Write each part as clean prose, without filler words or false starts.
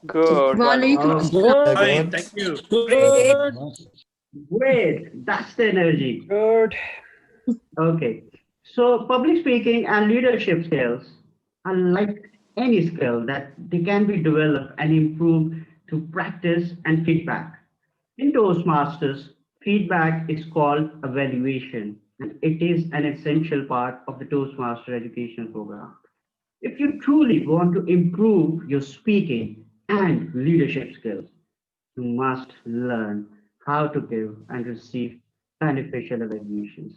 Good. Walaikum. Good. Fine, thank you. Great. Great. That's the energy. Good. Okay. So public speaking and leadership skills are like any skill that they can be developed and improved through practice and feedback. In Toastmasters, feedback is called evaluation, and it is an essential part of the Toastmaster education program. If you truly want to improve your speaking and leadership skills, you must learn how to give and receive beneficial evaluations.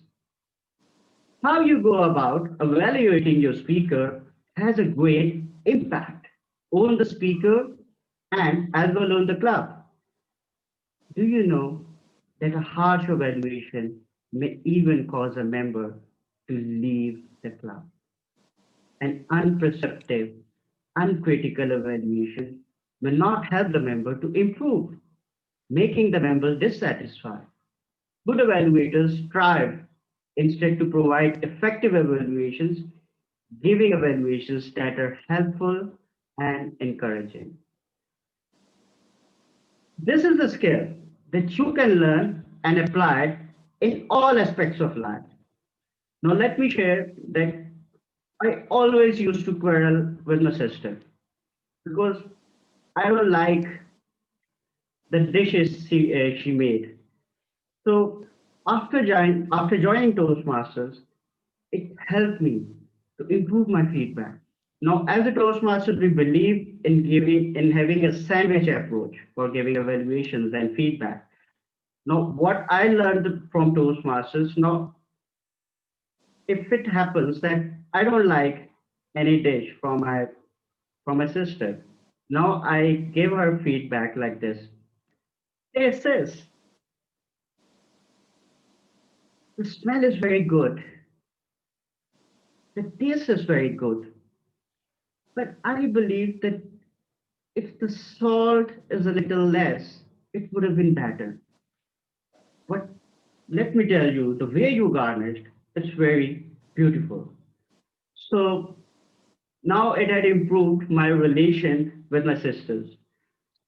How you go about evaluating your speaker has a great impact on the speaker and as well on the club. Do you know that a harsh evaluation may even cause a member to leave the club? An unperceptive, uncritical evaluation will not help the member to improve, making the member dissatisfied. Good evaluators strive instead to provide effective evaluations, giving evaluations that are helpful and encouraging. This is the skill that you can learn and apply in all aspects of life. Now, let me share that I always used to quarrel with my sister because I don't like the dishes she made. So after joining Toastmasters, it helped me to improve my feedback. Now, as a Toastmaster, we believe in having a sandwich approach for giving evaluations and feedback. Now, what I learned from Toastmasters, now, if it happens that I don't like any dish from my sister, now I give her feedback like this. Hey sis, the smell is very good. The taste is very good. But I believe that if the salt is a little less, it would have been better. But let me tell you, the way you garnished, it's very beautiful. So now it had improved my relation with my sisters.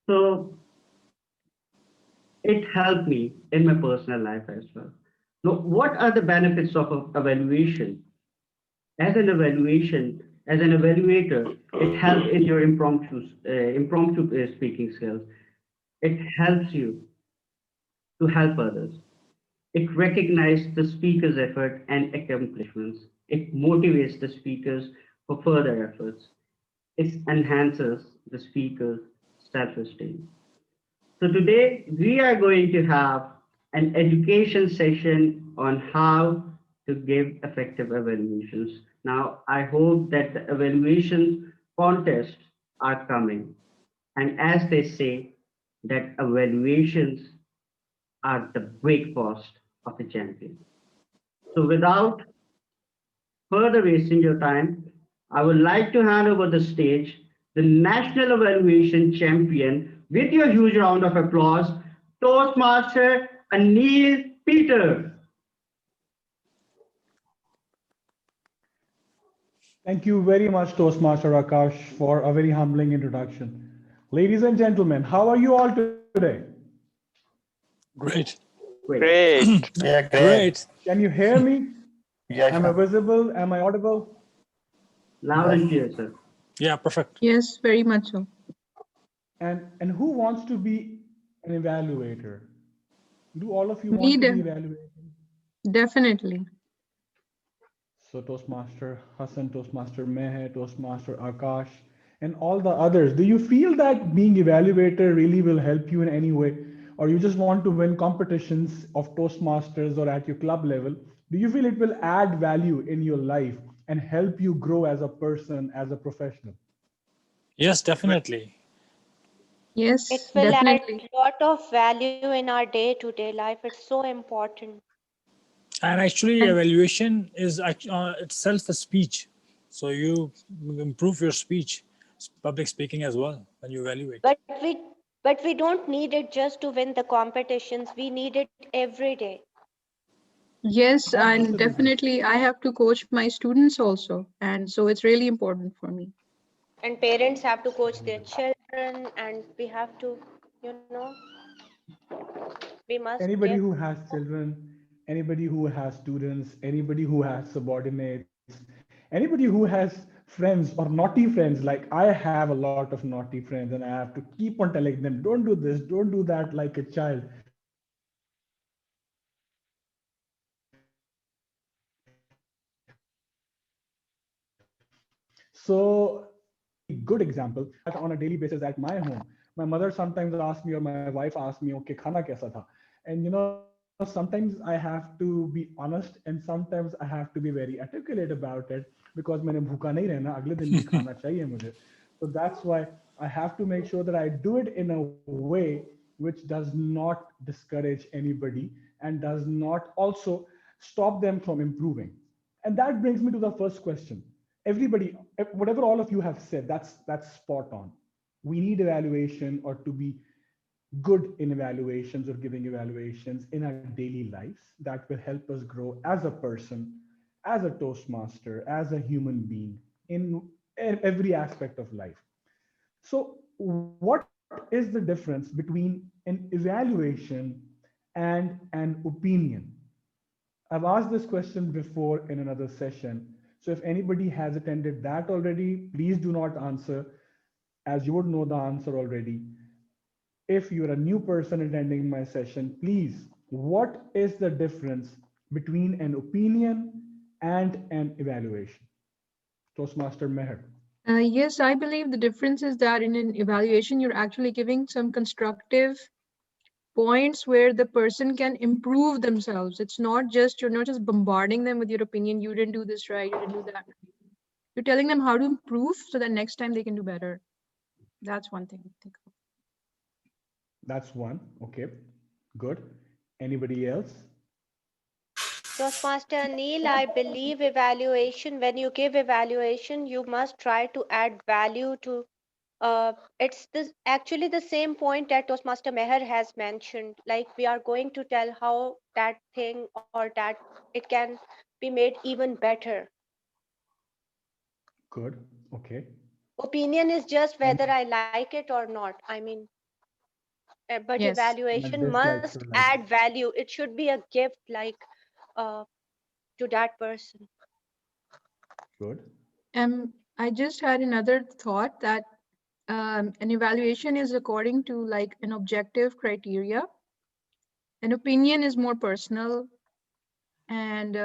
So it helped me in my personal life as well. Now, what are the benefits of evaluation? As an evaluator, it helps in your impromptu speaking skills. It helps you to help others. It recognizes the speaker's effort and accomplishments. It motivates the speakers for further efforts. It enhances the speaker's self-esteem. So today we are going to have an education session on how to give effective evaluations. Now, I hope that the evaluation contests are coming. And as they say, that evaluations are the breakfast of the champion. So without further wasting your time, I would like to hand over the stage the National Evaluation Champion with your huge round of applause, Toastmaster Aneel Peter. Thank you very much, Toastmaster Akash, for a very humbling introduction. Ladies and gentlemen, how are you all today? Great. Great. Yeah, Great. Can you hear me? Yeah, Am I visible? Am I audible? Loud and clear, sir. Yeah, perfect. Yes, very much so. And who wants to be an evaluator? Do all of you Me want to be de- evaluated? Definitely. So Toastmaster Hassan, Toastmaster Meher, Toastmaster Akash, and all the others, do you feel that being evaluator really will help you in any way? Or you just want to win competitions of Toastmasters or at your club level? Do you feel it will add value in your life and help you grow as a person, as a professional? Yes, definitely. Yes, It will definitely. add a lot of value in our day-to-day life. It's so important. And actually, And evaluation is itself a speech. So you improve your speech, public speaking as well, when you evaluate. But we don't need it just to win the competitions. We need it every day. yes, and Absolutely. definitely I have to coach my students also. And so it's really important for me. And parents have to coach their children. children, and we have to, you know, we must give. Anybody who has children, anybody who has students, anybody who has subordinates, anybody who has friends or naughty friends, like I have a lot of naughty friends, and I have to keep on telling them, don't do this, don't do that, like a child. So good example that on a daily basis at my home, my mother sometimes asks me or my wife asks me, okay, khana kaisa tha? And sometimes I have to be honest, and sometimes I have to be very articulate about it, because मैंने भूखा नहीं रहना, अगले दिन भी खाना चाहिए मुझे. So that's why I have to make sure that I do it in a way which does not discourage anybody and does not also stop them from improving. And that brings me to the first question. Everybody, whatever all of you have said, that's spot on. We need evaluation, or to be good in evaluations or giving evaluations in our daily lives, that will help us grow as a person, as a Toastmaster, as a human being in every aspect of life. So, what is the difference between an evaluation and an opinion? I've asked this question before in another session. So if anybody has attended that already, please do not answer, as you would know the answer already. If you're a new person attending my session, please, what is the difference between an opinion and an evaluation? Toastmaster Meher. Yes, I believe the difference is that in an evaluation, you're actually giving some constructive points where the person can improve themselves. It's not just, you're not just bombarding them with your opinion. You didn't do this right, you didn't do that right. You're telling them how to improve so that next time they can do better. That's one thing I think of. That's one. Okay, good. Anybody else? Toastmaster Aneel, I believe evaluation, when you give evaluation, you must try to add value to. It's this actually the same point that Toastmaster Meher has mentioned. Like we are going to tell how that thing or that it can be made even better. Good. Okay. Opinion is just And whether I like it or not. I mean, but Yes. and evaluation dislikes must or likes. add value. It should be a gift, like uh, to that person. Good. I just had another thought that an evaluation is according to like an objective criteria. An opinion is more personal, and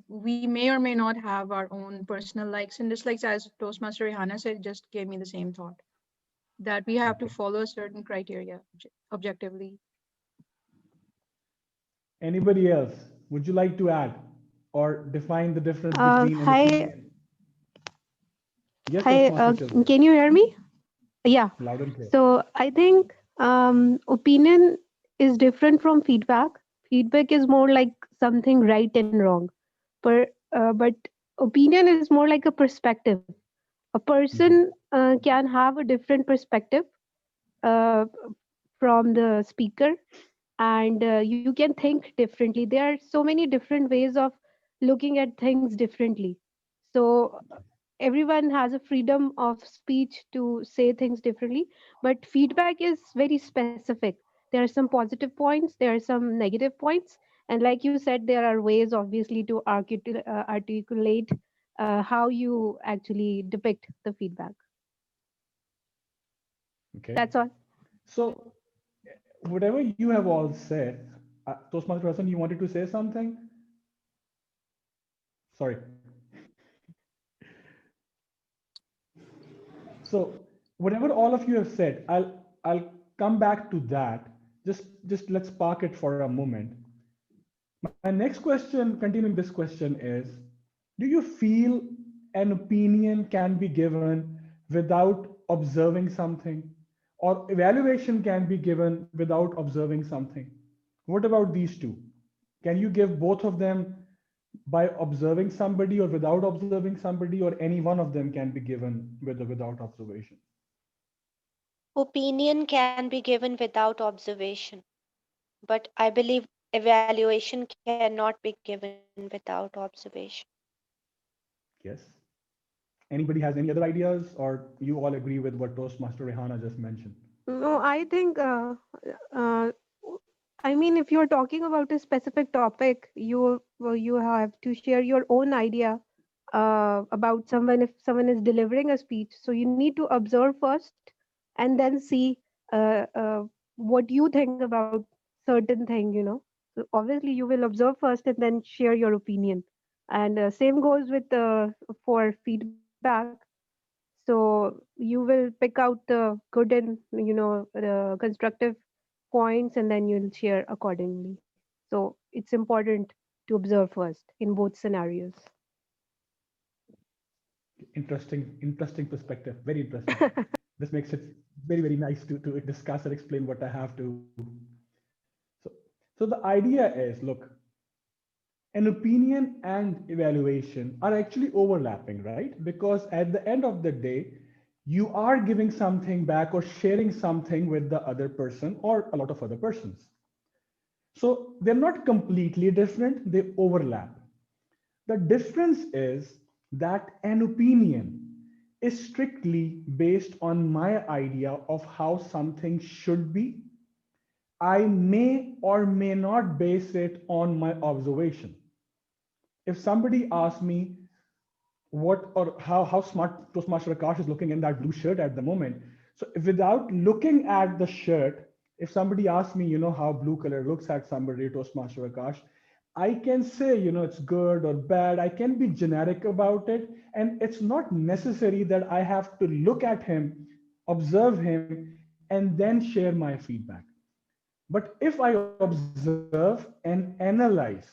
we may or may not have our own personal likes and dislikes. As Toastmaster Rihanna said, just gave me the same thought that we have to Okay. follow a certain criteria objectively. Anybody else? Would you like to add or define the difference between an Hi, opinion? Yes, hi. Toastmaster Shilpa. Can you hear me? Yeah. Loud and clear. So I think opinion is different from feedback. Feedback is more like something right and wrong. But opinion is more like a perspective. A Mhm. person can have a different perspective uh, from the speaker, and you can think differently. There are so many different ways of looking at things differently. So everyone has a freedom of speech to say things differently, but feedback is very specific. There are some positive points, there are some negative points, and like you said, there are ways obviously to articulate how you actually depict the feedback. Okay. That's all. So, whatever you have all said, Toastmaster Hassan, you wanted to say something? Sorry. So, whatever all of you have said, I'll come back to that. Just let's park it for a moment. My next question, continuing this question, is: do you feel an opinion can be given without observing something, or evaluation can be given without observing something? What about these two? Can you give both of them by observing somebody or without observing somebody, or any one of them can be given with or without observation? Opinion can be given without observation, but I believe evaluation cannot be given without observation. Yes. Anybody has any other ideas, or you all agree with what Toastmaster Rehana just mentioned? No, I think, uh, I mean, if you're talking about a specific topic, you have to share your own idea about someone. If someone is delivering a speech, so you need to observe first and then see what you think about certain thing. So obviously, you will observe first and then share your opinion. And same goes with for feedback. So you will pick out the good and the constructive points, and then you'll share accordingly. So it's important to observe first in both scenarios. Interesting perspective. Very interesting. This makes it very nice to discuss and explain what I have to. So, so the idea is, look, an opinion and evaluation are actually overlapping, right? Because at the end of the day, you are giving something back or sharing something with the other person or a lot of other persons. So they're not completely different, they overlap. The difference is that an opinion is strictly based on my idea of how something should be. I may or may not base it on my observation. If somebody asks me what or how smart Toastmaster Akash is looking in that blue shirt at the moment, so without looking at the shirt, if somebody asks me, how blue color looks at somebody, Toastmaster Akash, I can say, it's good or bad. I can be generic about it. And it's not necessary that I have to look at him, observe him, and then share my feedback. But if I observe and analyze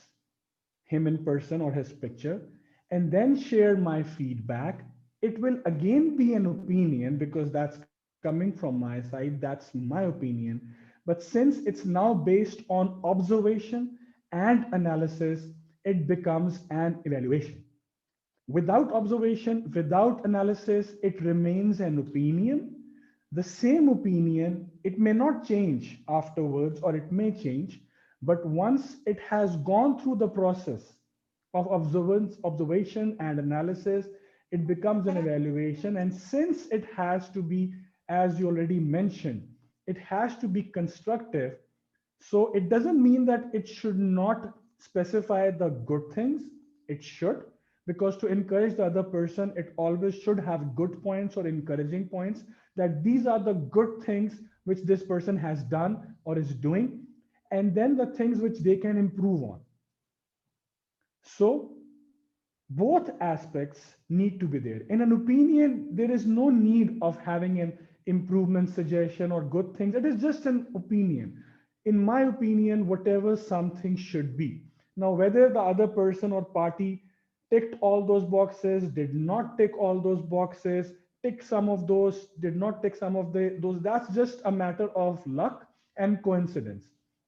him in person or his picture, and then share my feedback, it will again be an opinion because that's coming from my side, that's my opinion. But since it's now based on observation and analysis, it becomes an evaluation. Without observation, without analysis, it remains an opinion. The same opinion, it may not change afterwards, or it may change, but once it has gone through the process of observation and analysis, it becomes an evaluation. And since it has to be, as you already mentioned, it has to be constructive, so it doesn't mean that it should not specify the good things. It should, because to encourage the other person, it always should have good points or encouraging points, that these are the good things which this person has done or is doing, and then the things which they can improve on. So both aspects need to be there. In an opinion, there is no need of having an improvement suggestion or good things. It is just an opinion. In my opinion, whatever something should be. Now, whether the other person or party ticked all those boxes, did not tick all those boxes, tick some of those, did not tick some of those, that's just a matter of luck and coincidence.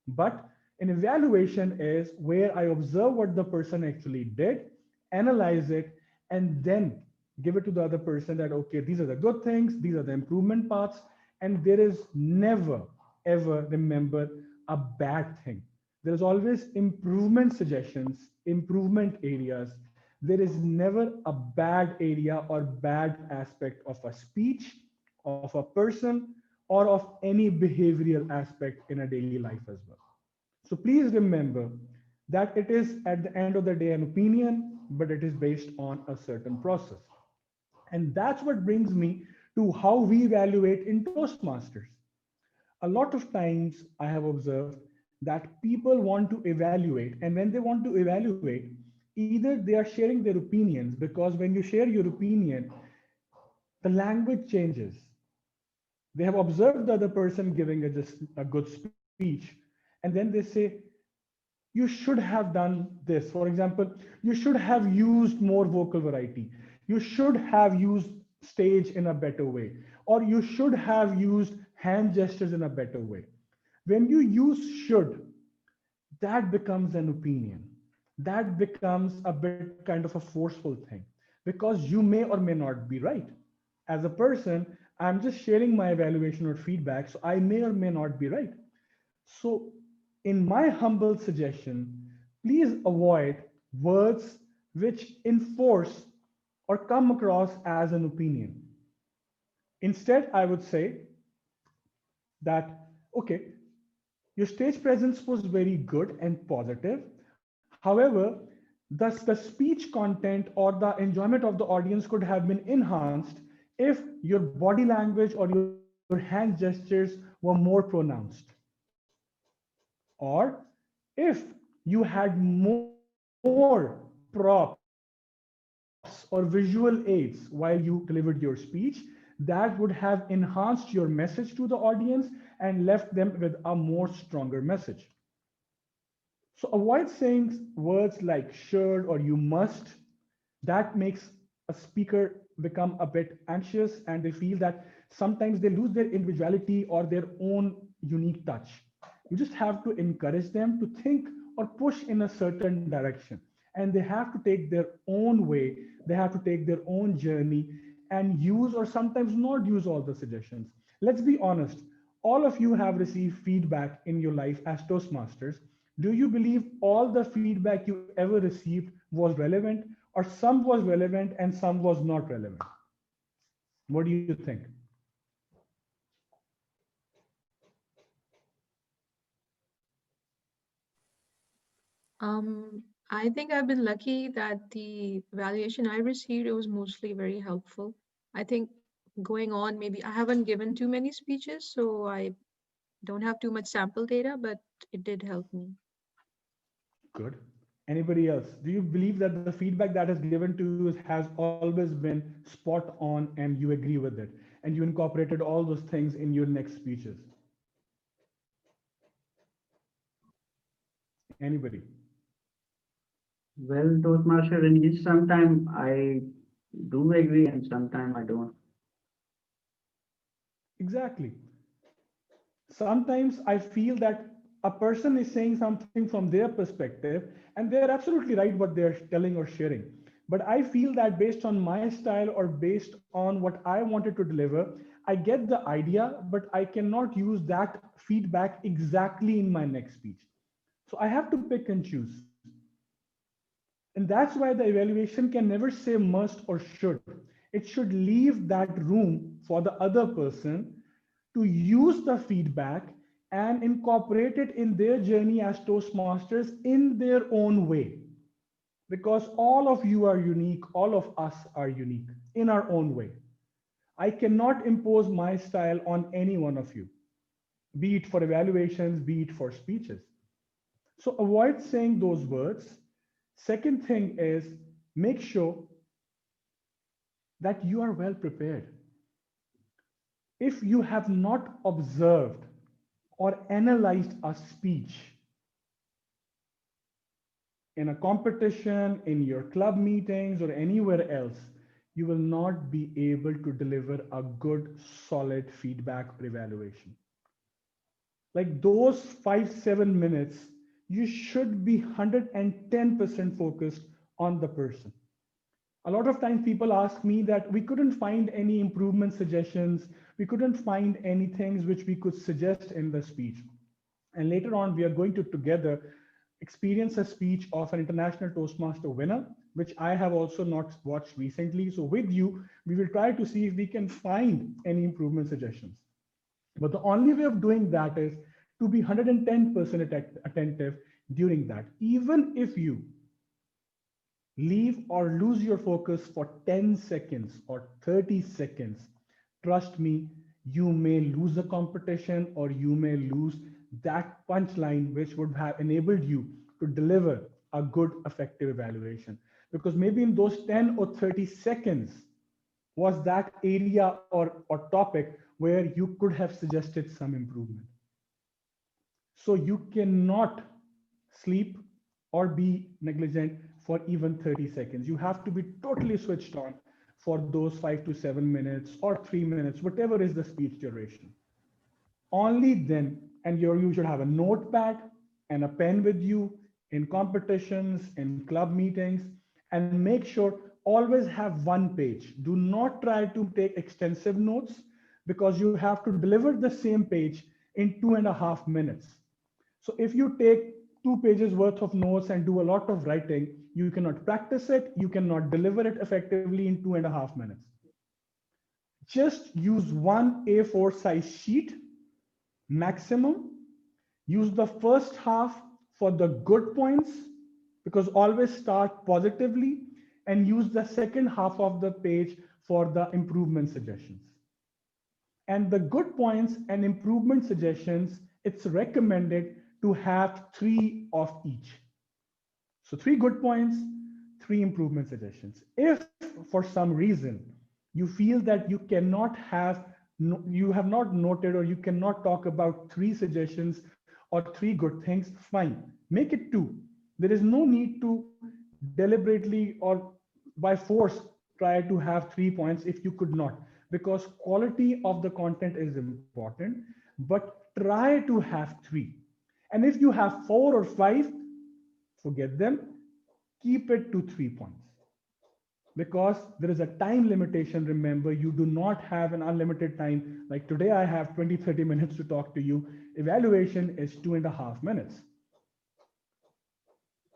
But an evaluation is where I observe what the person actually did, analyze it, and then give it to the other person that, okay, these are the good things, these are the improvement paths. And there is never, ever, remember, a bad thing. There is always improvement suggestions, improvement areas. There is never a bad area or bad aspect of a speech, of a person, or of any behavioral aspect in a daily life as well. So please remember that it is at the end of the day an opinion, but it is based on a certain process. And that's what brings me to how we evaluate in Toastmasters. A lot of times I have observed that people want to evaluate, and when they want to evaluate, either they are sharing their opinions, because when you share your opinion, the language changes. They have observed the other person giving just a good speech, and then they say, you should have done this. For example, you should have used more vocal variety. You should have used stage in a better way, or you should have used hand gestures in a better way. When you use should, that becomes an opinion. That becomes a bit kind of a forceful thing, because you may or may not be right. As a person, I'm just sharing my evaluation or feedback, so I may or may not be right. So, in my humble suggestion, please avoid words which enforce or come across as an opinion. Instead, I would say that, okay, your stage presence was very good and positive. However, thus the speech content or the enjoyment of the audience could have been enhanced if your body language or your hand gestures were more pronounced. Or if you had more props or visual aids while you delivered your speech, that would have enhanced your message to the audience and left them with a more stronger message. So avoid saying words like should or you must. That makes a speaker become a bit anxious and they feel that sometimes they lose their individuality or their own unique touch. You just have to encourage them to think or push in a certain direction. And they have to take their own way, they have to take their own journey and use or sometimes not use all the suggestions. Let's be honest, all of you have received feedback in your life as Toastmasters. Do you believe all the feedback you ever received was relevant, or some was relevant and some was not relevant? What do you think? I think I've been lucky that the evaluation I received, it was mostly very helpful. I think going on, maybe I haven't given too many speeches, so I don't have too much sample data, but it did help me. Good. Anybody else? Do you believe that the feedback that is given to you has always been spot on and you agree with it and you incorporated all those things in your next speeches? Anybody? Well, Toastmaster Anish, sometimes I do agree and sometimes I don't. Exactly. Sometimes I feel that a person is saying something from their perspective, and they're absolutely right what they're telling or sharing. But I feel that based on my style or based on what I wanted to deliver, I get the idea, but I cannot use that feedback exactly in my next speech. So I have to pick and choose. And that's why the evaluation can never say must or should. It should leave that room for the other person to use the feedback and incorporate it in their journey as Toastmasters in their own way. Because all of you are unique, all of us are unique in our own way. I cannot impose my style on any one of you, be it for evaluations, be it for speeches. So avoid saying those words. Second thing is make sure that you are well prepared. If you have not observed or analyzed a speech in a competition, in your club meetings, or anywhere else, you will not be able to deliver a good, solid feedback or evaluation. Like those 5, 7 minutes, you should be 110% focused on the person. A lot of times people ask me that we couldn't find any improvement suggestions, we couldn't find any things which we could suggest in the speech. And later on, we are going to together experience a speech of an international Toastmaster winner, which I have also not watched recently. So with you, we will try to see if we can find any improvement suggestions. But the only way of doing that is to be 110% attentive during that. Even if you leave or lose your focus for 10 seconds or 30 seconds, trust me, you may lose the competition or you may lose that punchline which would have enabled you to deliver a good, effective evaluation. Because maybe in those 10 or 30 seconds was that area or topic where you could have suggested some improvement. So you cannot sleep or be negligent for even 30 seconds. You have to be totally switched on for those 5 to 7 minutes or 3 minutes, whatever is the speech duration. Only then, and you should have a notepad and a pen with you in competitions, in club meetings, and make sure always have one page. Do not try to take extensive notes because you have to deliver the same page in 2.5 minutes. So if you take 2 pages worth of notes and do a lot of writing, you cannot practice it, you cannot deliver it effectively in 2.5 minutes. Just use one A4 size sheet maximum. Use the first half for the good points, because always start positively, and use the second half of the page for the improvement suggestions. And the good points and improvement suggestions, it's recommended to have three of each. So three good points, three improvement suggestions. If for some reason you feel that you cannot have, you have not noted or you cannot talk about three suggestions or three good things, fine, make it two. There is no need to deliberately or by force try to have 3 points if you could not, because quality of the content is important, but try to have three. And if you have four or five, forget them, keep it to 3 points, because there is a time limitation. Remember, you do not have an unlimited time. Like today I have 20-30 minutes to talk to you. Evaluation is 2.5 minutes.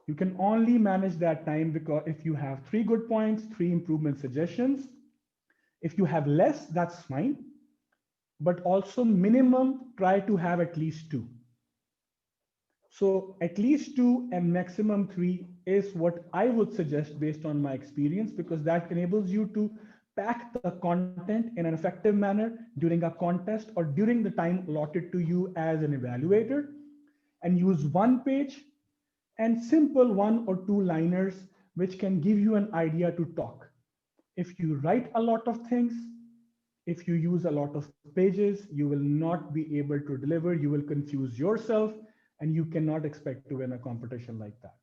You can only manage that time because if you have three good points, three improvement suggestions. If you have less, that's fine, but also minimum try to have at least two. So at least two and maximum three is what I would suggest based on my experience, because that enables you to pack the content in an effective manner during a contest or during the time allotted to you as an evaluator, and use one page and simple one or two liners which can give you an idea to talk. If you write a lot of things, if you use a lot of pages, you will not be able to deliver. You will confuse yourself and you cannot expect to win a competition like that.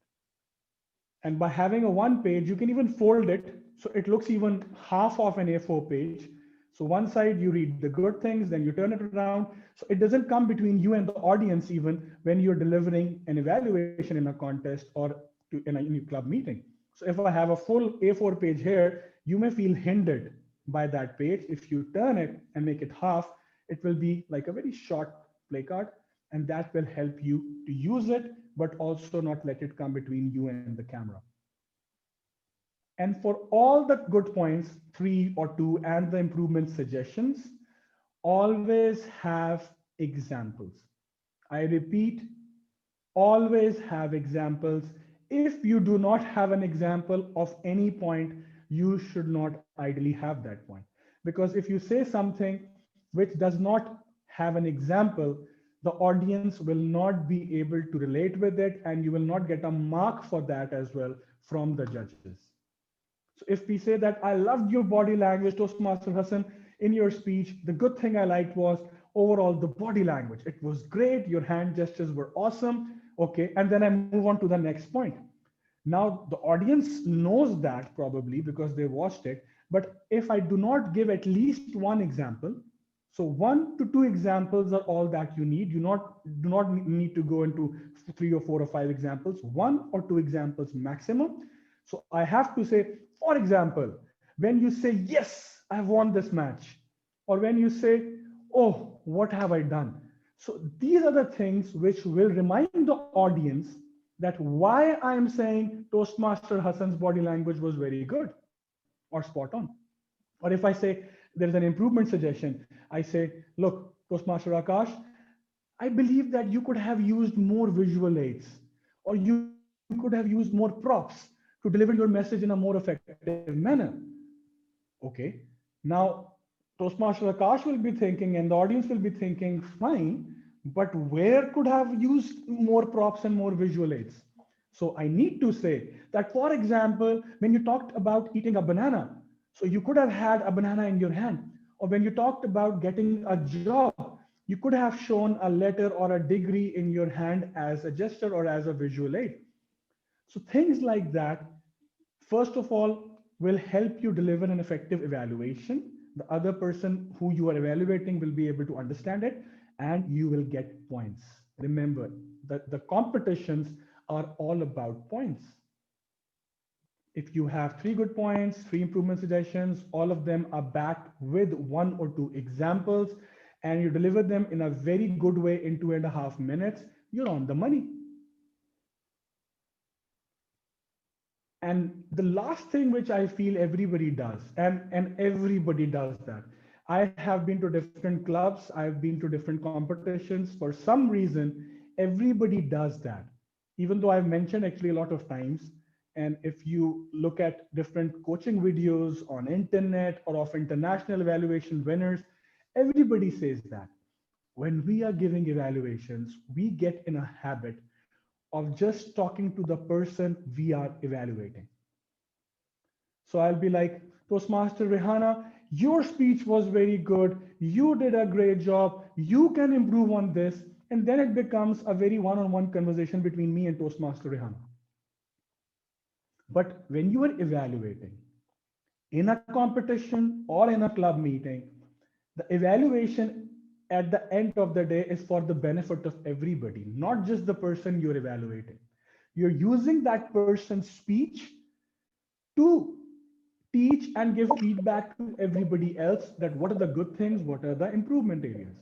And by having a one page, you can even fold it so it looks even half of an A4 page. So one side you read the good things, then you turn it around. So it doesn't come between you and the audience even when you're delivering an evaluation in a contest or in a club meeting. So if I have a full A4 page here, you may feel hindered by that page. If you turn it and make it half, it will be like a very short play card, and that will help you to use it, but also not let it come between you and the camera. And for all the good points, three or two, and the improvement suggestions, always have examples. I repeat, always have examples. If you do not have an example of any point, you should not ideally have that point. Because if you say something which does not have an example, the audience will not be able to relate with it, and you will not get a mark for that as well from the judges. So if we say that I loved your body language, Toastmaster Hassan, in your speech, the good thing I liked was overall the body language. It was great. Your hand gestures were awesome. Okay. And then I move on to the next point. Now, the audience knows that probably because they watched it. But if I do not give at least one example, so 1 to 2 examples are all that you need. You do not need to go into 3 or 4 or 5 examples, 1 or 2 examples maximum. So I have to say, for example, when you say, yes, I've won this match, or when you say, oh, what have I done? So these are the things which will remind the audience that why I'm saying Toastmaster Hassan's body language was very good or spot on. Or if I say there's an improvement suggestion, I say, look, Toastmaster Akash, I believe that you could have used more visual aids, or you could have used more props to deliver your message in a more effective manner. Okay. Now, Toastmaster Akash will be thinking, and the audience will be thinking, fine, but where could have used more props and more visual aids? So I need to say that, for example, when you talked about eating a banana, so you could have had a banana in your hand. Or when you talked about getting a job, you could have shown a letter or a degree in your hand as a gesture or as a visual aid. So things like that, first of all, will help you deliver an effective evaluation. The other person who you are evaluating will be able to understand it, and you will get points. Remember that the competitions are all about points. If you have three good points, three improvement suggestions, all of them are backed with 1 or 2 examples, and you deliver them in a very good way in 2.5 minutes, you're on the money. And the last thing which I feel everybody does, and everybody does that. I have been to different clubs, I've been to different competitions. For some reason, everybody does that. Even though I've mentioned actually a lot of times, and if you look at different coaching videos on internet or of international evaluation winners, everybody says that. When we are giving evaluations, we get in a habit of just talking to the person we are evaluating. So I'll be like, Toastmaster Rihanna, your speech was very good. You did a great job. You can improve on this. And then it becomes a very one on one conversation between me and Toastmaster Rihanna. But when you are evaluating in a competition or in a club meeting, the evaluation at the end of the day is for the benefit of everybody, not just the person you're evaluating. You're using that person's speech to teach and give feedback to everybody else that what are the good things, what are the improvement areas.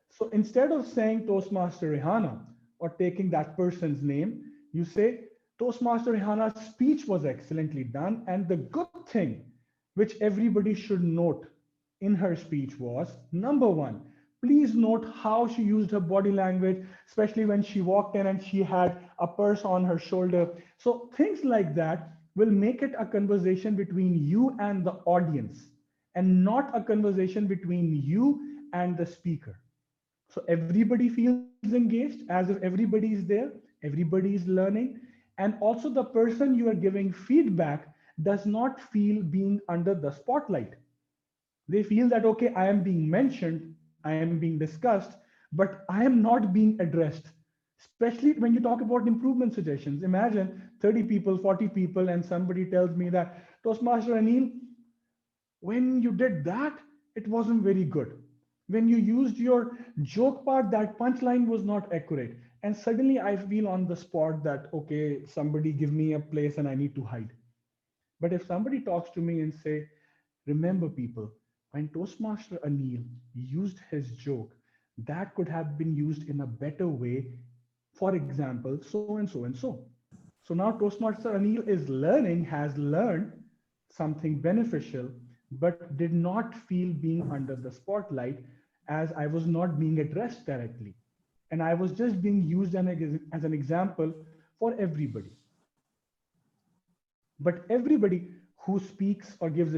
So instead of saying Toastmaster Rihanna or taking that person's name, you say Toastmaster Rihanna's speech was excellently done. And the good thing which everybody should note in her speech was number one, please note how she used her body language, especially when she walked in and she had a purse on her shoulder. So things like that will make it a conversation between you and the audience and not a conversation between you and the speaker. So everybody feels engaged as if everybody is there, everybody is learning, and also the person you are giving feedback does not feel being under the spotlight. They feel that, okay, I am being mentioned, I am being discussed, but I am not being addressed. Especially when you talk about improvement suggestions. Imagine 30 people, 40 people, and somebody tells me that, Toastmaster Aneel, when you did that, it wasn't very good. When you used your joke part, that punchline was not accurate. And suddenly I feel on the spot that, okay, somebody give me a place and I need to hide. But if somebody talks to me and say, remember people, when Toastmaster Aneel used his joke, that could have been used in a better way. For example, so and so and so. So now Toastmaster Aneel is learning, has learned something beneficial, but did not feel being under the spotlight as I was not being addressed directly. And I was just being used as an example for everybody. But everybody who speaks or gives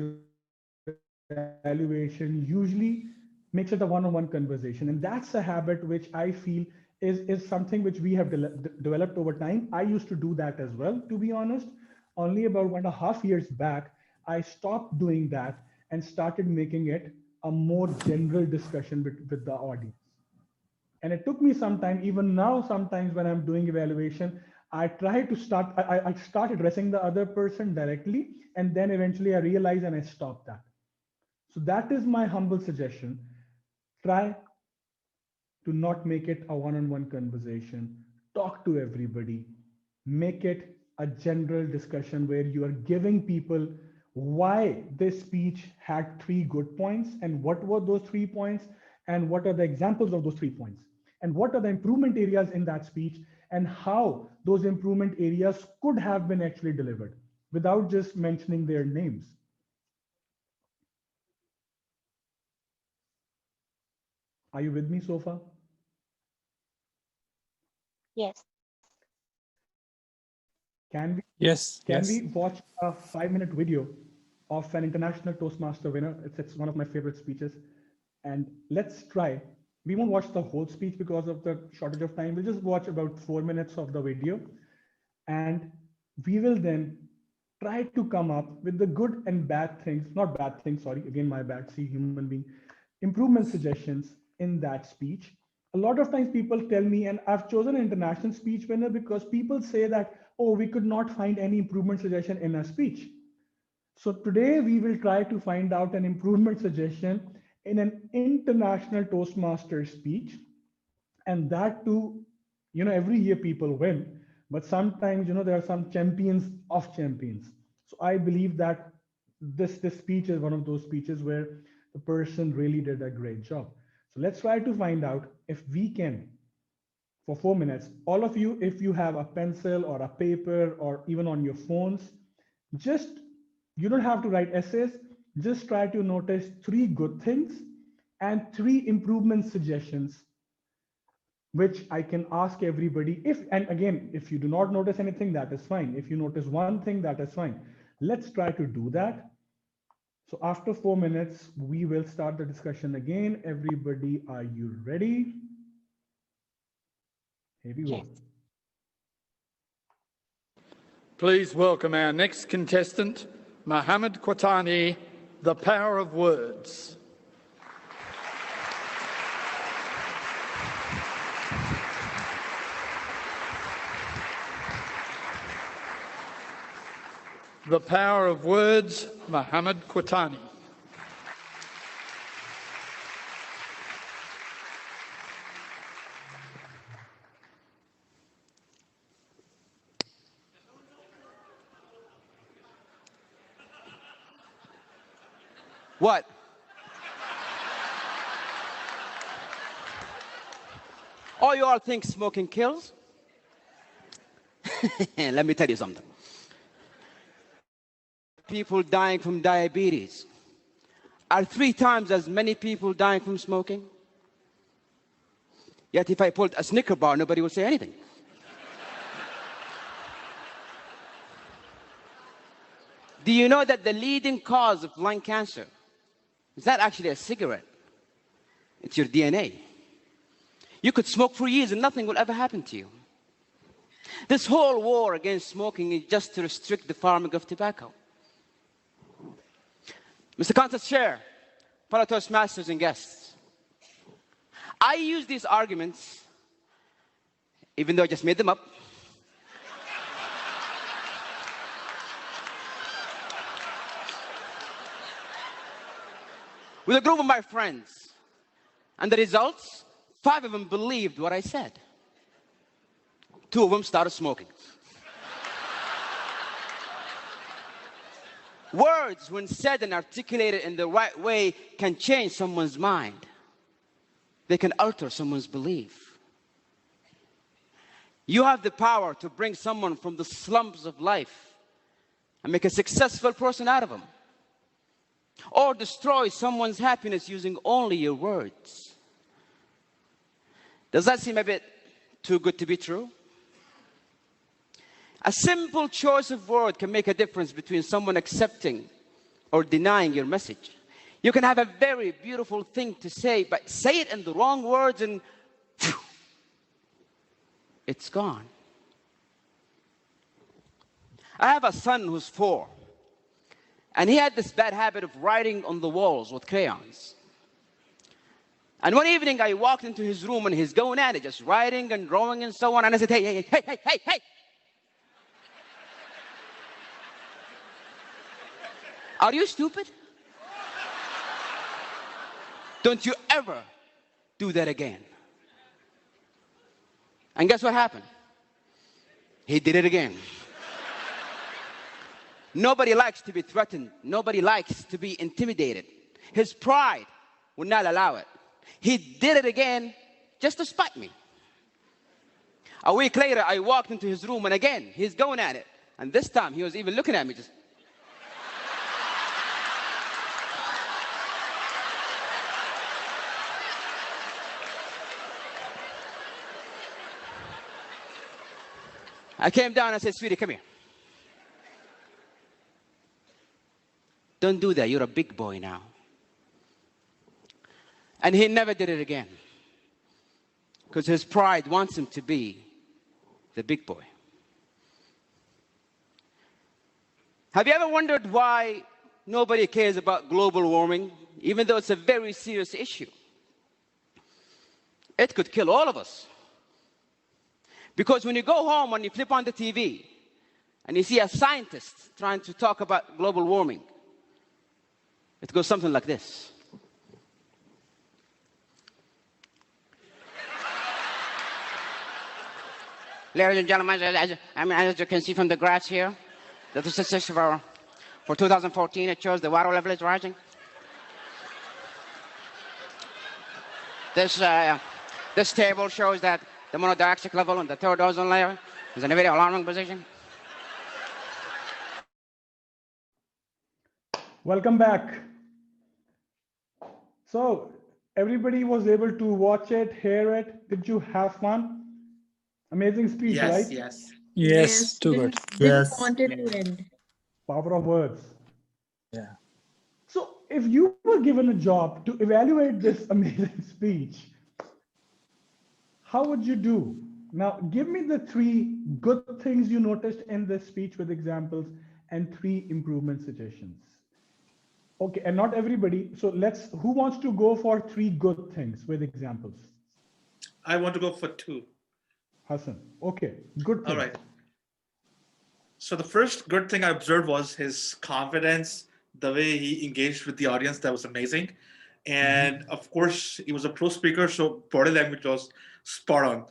evaluation usually makes it a one-on-one conversation, and that's a habit which I feel is something which we have developed over time. I used to do that as well, to be honest. Only about 1.5 years back, I stopped doing that and started making it a more general discussion with the audience. And it took me some time. Even now, sometimes when I'm doing evaluation, I try to I start addressing the other person directly, and then eventually I realize and I stop that. So that is my humble suggestion. Try to not make it a one-on-one conversation. Talk to everybody. Make it a general discussion where you are giving people why this speech had 3 good points and what were those 3 points and what are the examples of those 3 points and what are the improvement areas in that speech and how those improvement areas could have been actually delivered without just mentioning their names. Are you with me so far? Yes. Can we Yes, can yes. we watch a 5 minute video of an international Toastmaster winner? It's one of my favorite speeches. And let's try. We won't watch the whole speech because of the shortage of time. We'll just watch about 4 minutes of the video. And we will then try to come up with the good and bad things, not bad things, sorry, again, my bad, see, human being, improvement suggestions in that speech. A lot of times people tell me, and I've chosen an international speech winner because people say that, oh, we could not find any improvement suggestion in a speech. So today we will try to find out an improvement suggestion in an international Toastmaster speech, and that too, every year people win, but sometimes there are some champions of champions. So I believe that this speech is one of those speeches where the person really did a great job. So let's try to find out if we can, for 4 minutes, all of you, if you have a pencil or a paper or even on your phones, Just, you don't have to write essays. Just try to notice 3 good things and 3 improvement suggestions, which I can ask everybody. If, and again, if you do not notice anything, that is fine. If you notice one thing, that is fine. Let's try to do that. So after 4 minutes, we will start the discussion again. Everybody, are you ready? Here we go. Please welcome our next contestant, Mohammed Quatani, The Power of Words. The Power of Words, Mohammed Quatani. What? Oh, you all think smoking kills? Let me tell you something. People dying from diabetes are 3 times as many people dying from smoking. Yet if I pulled a Snicker bar, nobody would say anything. Do you know that the leading cause of lung cancer is not actually a cigarette? It's your DNA. You could smoke for years and nothing will ever happen to you. This whole war against smoking is just to restrict the farming of tobacco. Mr. Contest Chair, fellow Toastmasters and guests, I use these arguments, even though I just made them up, with a group of my friends. And the results, 5 of them believed what I said. 2 of them started smoking. Words, when said and articulated in the right way, can change someone's mind. They can alter someone's belief. You have the power to bring someone from the slums of life and make a successful person out of them. Or destroy someone's happiness using only your words. Does that seem a bit too good to be true? A simple choice of word can make a difference between someone accepting or denying your message. You can have a very beautiful thing to say, but say it in the wrong words and phew, it's gone. I have a son who's 4. And he had this bad habit of writing on the walls with crayons. And one evening I walked into his room and he's going at it, just writing and drawing and so on. And I said, hey. Are you stupid? Don't you ever do that again. And guess what happened? He did it again. Nobody likes to be threatened. Nobody likes to be intimidated. His pride would not allow it. He did it again just to spite me. A week later, I walked into his room and again, he's going at it. And this time, he was even looking at me just. I came down and said, sweetie, come here. Don't do that. You're a big boy now. And he never did it again. Because his pride wants him to be the big boy. Have you ever wondered why nobody cares about global warming, even though it's a very serious issue? It could kill all of us. Because when you go home and you flip on the TV and you see a scientist trying to talk about global warming, it goes something like this. Ladies and gentlemen, as you can see from the graphs here, the statistics for 2014, it shows the water level is rising. This table shows that the monodioxide level in the third ozone layer is in a very alarming position. Welcome back. So everybody was able to watch it, hear it. Did you have fun? Amazing speech, Yes, right? yes. Yes, Yes, too good. didn't Yes. want it to end. Power of words. Yeah. So if you were given a job to evaluate this amazing speech, how would you do? Now, give me the three good things you noticed in this speech with examples and three improvement suggestions. Okay, and not everybody. So who wants to go for three good things with examples? I want to go for two. Hassan. Okay, good All things. right. So the first good thing I observed was his confidence, the way he engaged with the audience. That was amazing. And of course, he was a pro speaker, so body language was spot on.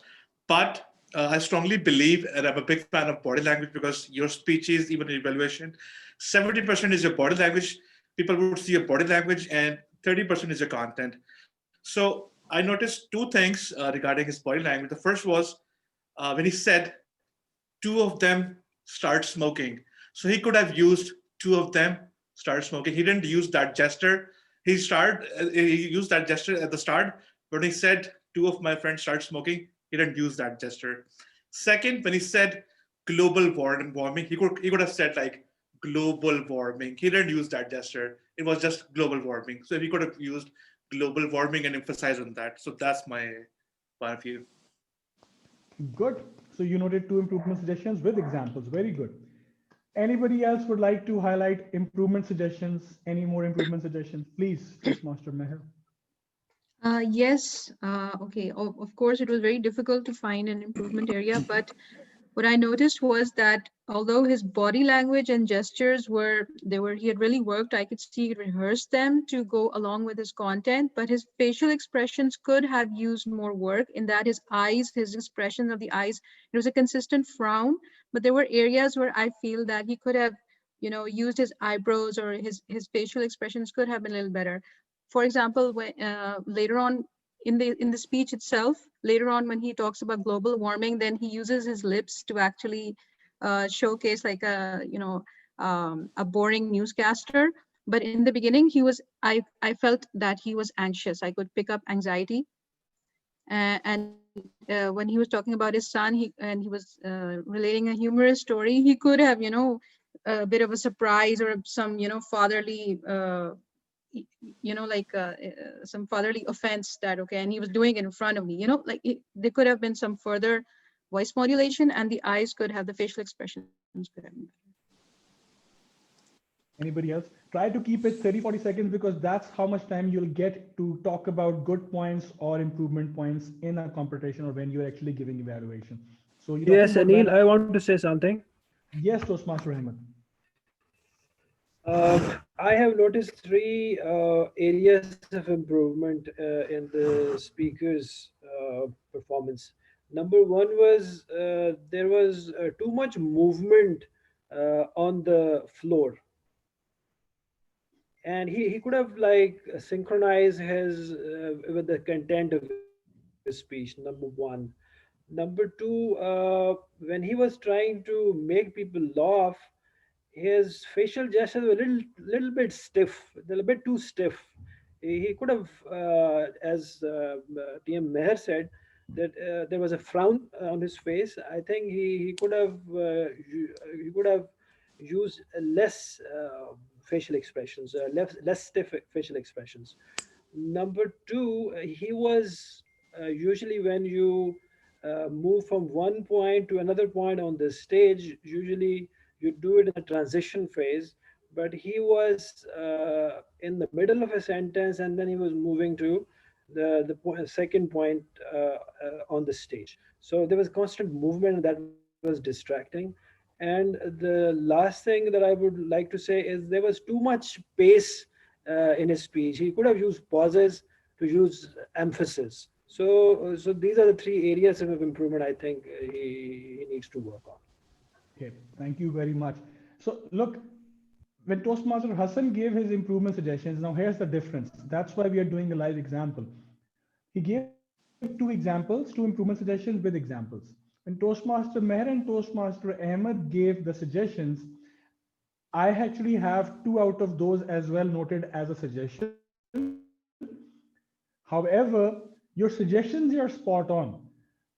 But I strongly believe, and I'm a big fan of body language because your speeches, even in evaluation, 70% is your body language. People would see your body language, and 30% is your content. So I noticed two things regarding his body language. The first was when he said two of them start smoking. So he could have used two of them start smoking. He didn't use that gesture. He used that gesture at the start, but when he said two of my friends start smoking, he didn't use that gesture. Second, when he said global warming, he could have said like global warming. He didn't use that gesture. It was just global warming. So he could have used global warming and emphasize on that. So that's my point of view. Good. So you noted two improvement suggestions with examples. Very good. Anybody else would like to highlight improvement suggestions? Any more improvement suggestions? Please, Toastmaster Meher. Yes, okay. Of course, it was very difficult to find an improvement area, but what I noticed was that although his body language and gestures he had really worked, I could see he rehearsed them to go along with his content, but his facial expressions could have used more work in that his expression of the eyes, it was a consistent frown, but there were areas where I feel that he could have, used his eyebrows or his facial expressions could have been a little better. For example, when later on in the speech itself, later on when he talks about global warming, then he uses his lips to actually showcase like a boring newscaster. But in the beginning, I felt that he was anxious. I could pick up anxiety. And when he was talking about his son, he was relating a humorous story, he could have, a bit of a surprise or some, fatherly some fatherly offense that okay, and he was doing it in front of me, there could have been some further voice modulation, and the eyes could have, the facial expressions could have been better. Anybody else? Try to keep it 30, 40 seconds because that's how much time you'll get to talk about good points or improvement points in a competition or when you're actually giving evaluation. So you're talking Yes, about Anil, when. I want to say something. Yes, Toastmaster Ahmed. I have noticed three areas of improvement in the speaker's performance. Number one was there was too much movement on the floor, and he could have like synchronized his with the content of his speech. Number one. Number two, when he was trying to make people laugh, his facial gestures were little bit stiff, a little bit too stiff. He could have, as TM Meher said, that there was a frown on his face. I think he could have he could have used less facial expressions, less stiff facial expressions. Number two, he was usually when you move from one point to another point on the stage, usually you do it in a transition phase, but he was in the middle of a sentence and then he was moving to second point on the stage. So there was constant movement and that was distracting. And the last thing that I would like to say is there was too much pace in his speech. He could have used pauses to use emphasis. So these are the three areas of improvement I think he needs to work on. Okay, thank you very much. So look, when Toastmaster Hassan gave his improvement suggestions, now here's the difference. That's why we are doing a live example. He gave two examples, two improvement suggestions with examples. When Toastmaster Meher and Toastmaster Ahmed gave the suggestions, I actually have two out of those as well noted as a suggestion. However, your suggestions are spot on,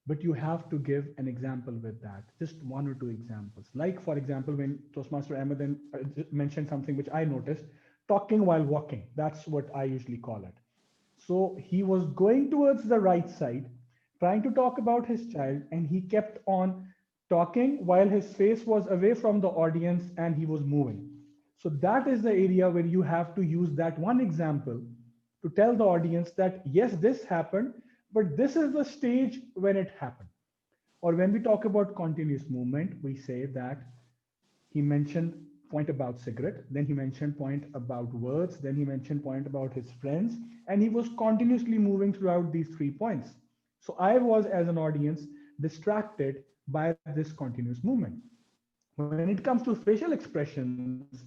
but you have to give an example with that, just one or two examples. Like, for example, when Toastmaster Ahmed mentioned something which I noticed, talking while walking. That's what I usually call it. So he was going towards the right side, trying to talk about his child, and he kept on talking while his face was away from the audience and he was moving. So that is the area where you have to use that one example to tell the audience that yes, this happened, but this is the stage when it happened. Or when we talk about continuous movement, we say that he mentioned point about cigarette, then he mentioned point about words, then he mentioned point about his friends, and he was continuously moving throughout these 3 points. So I was, as an audience, distracted by this continuous movement. When it comes to facial expressions,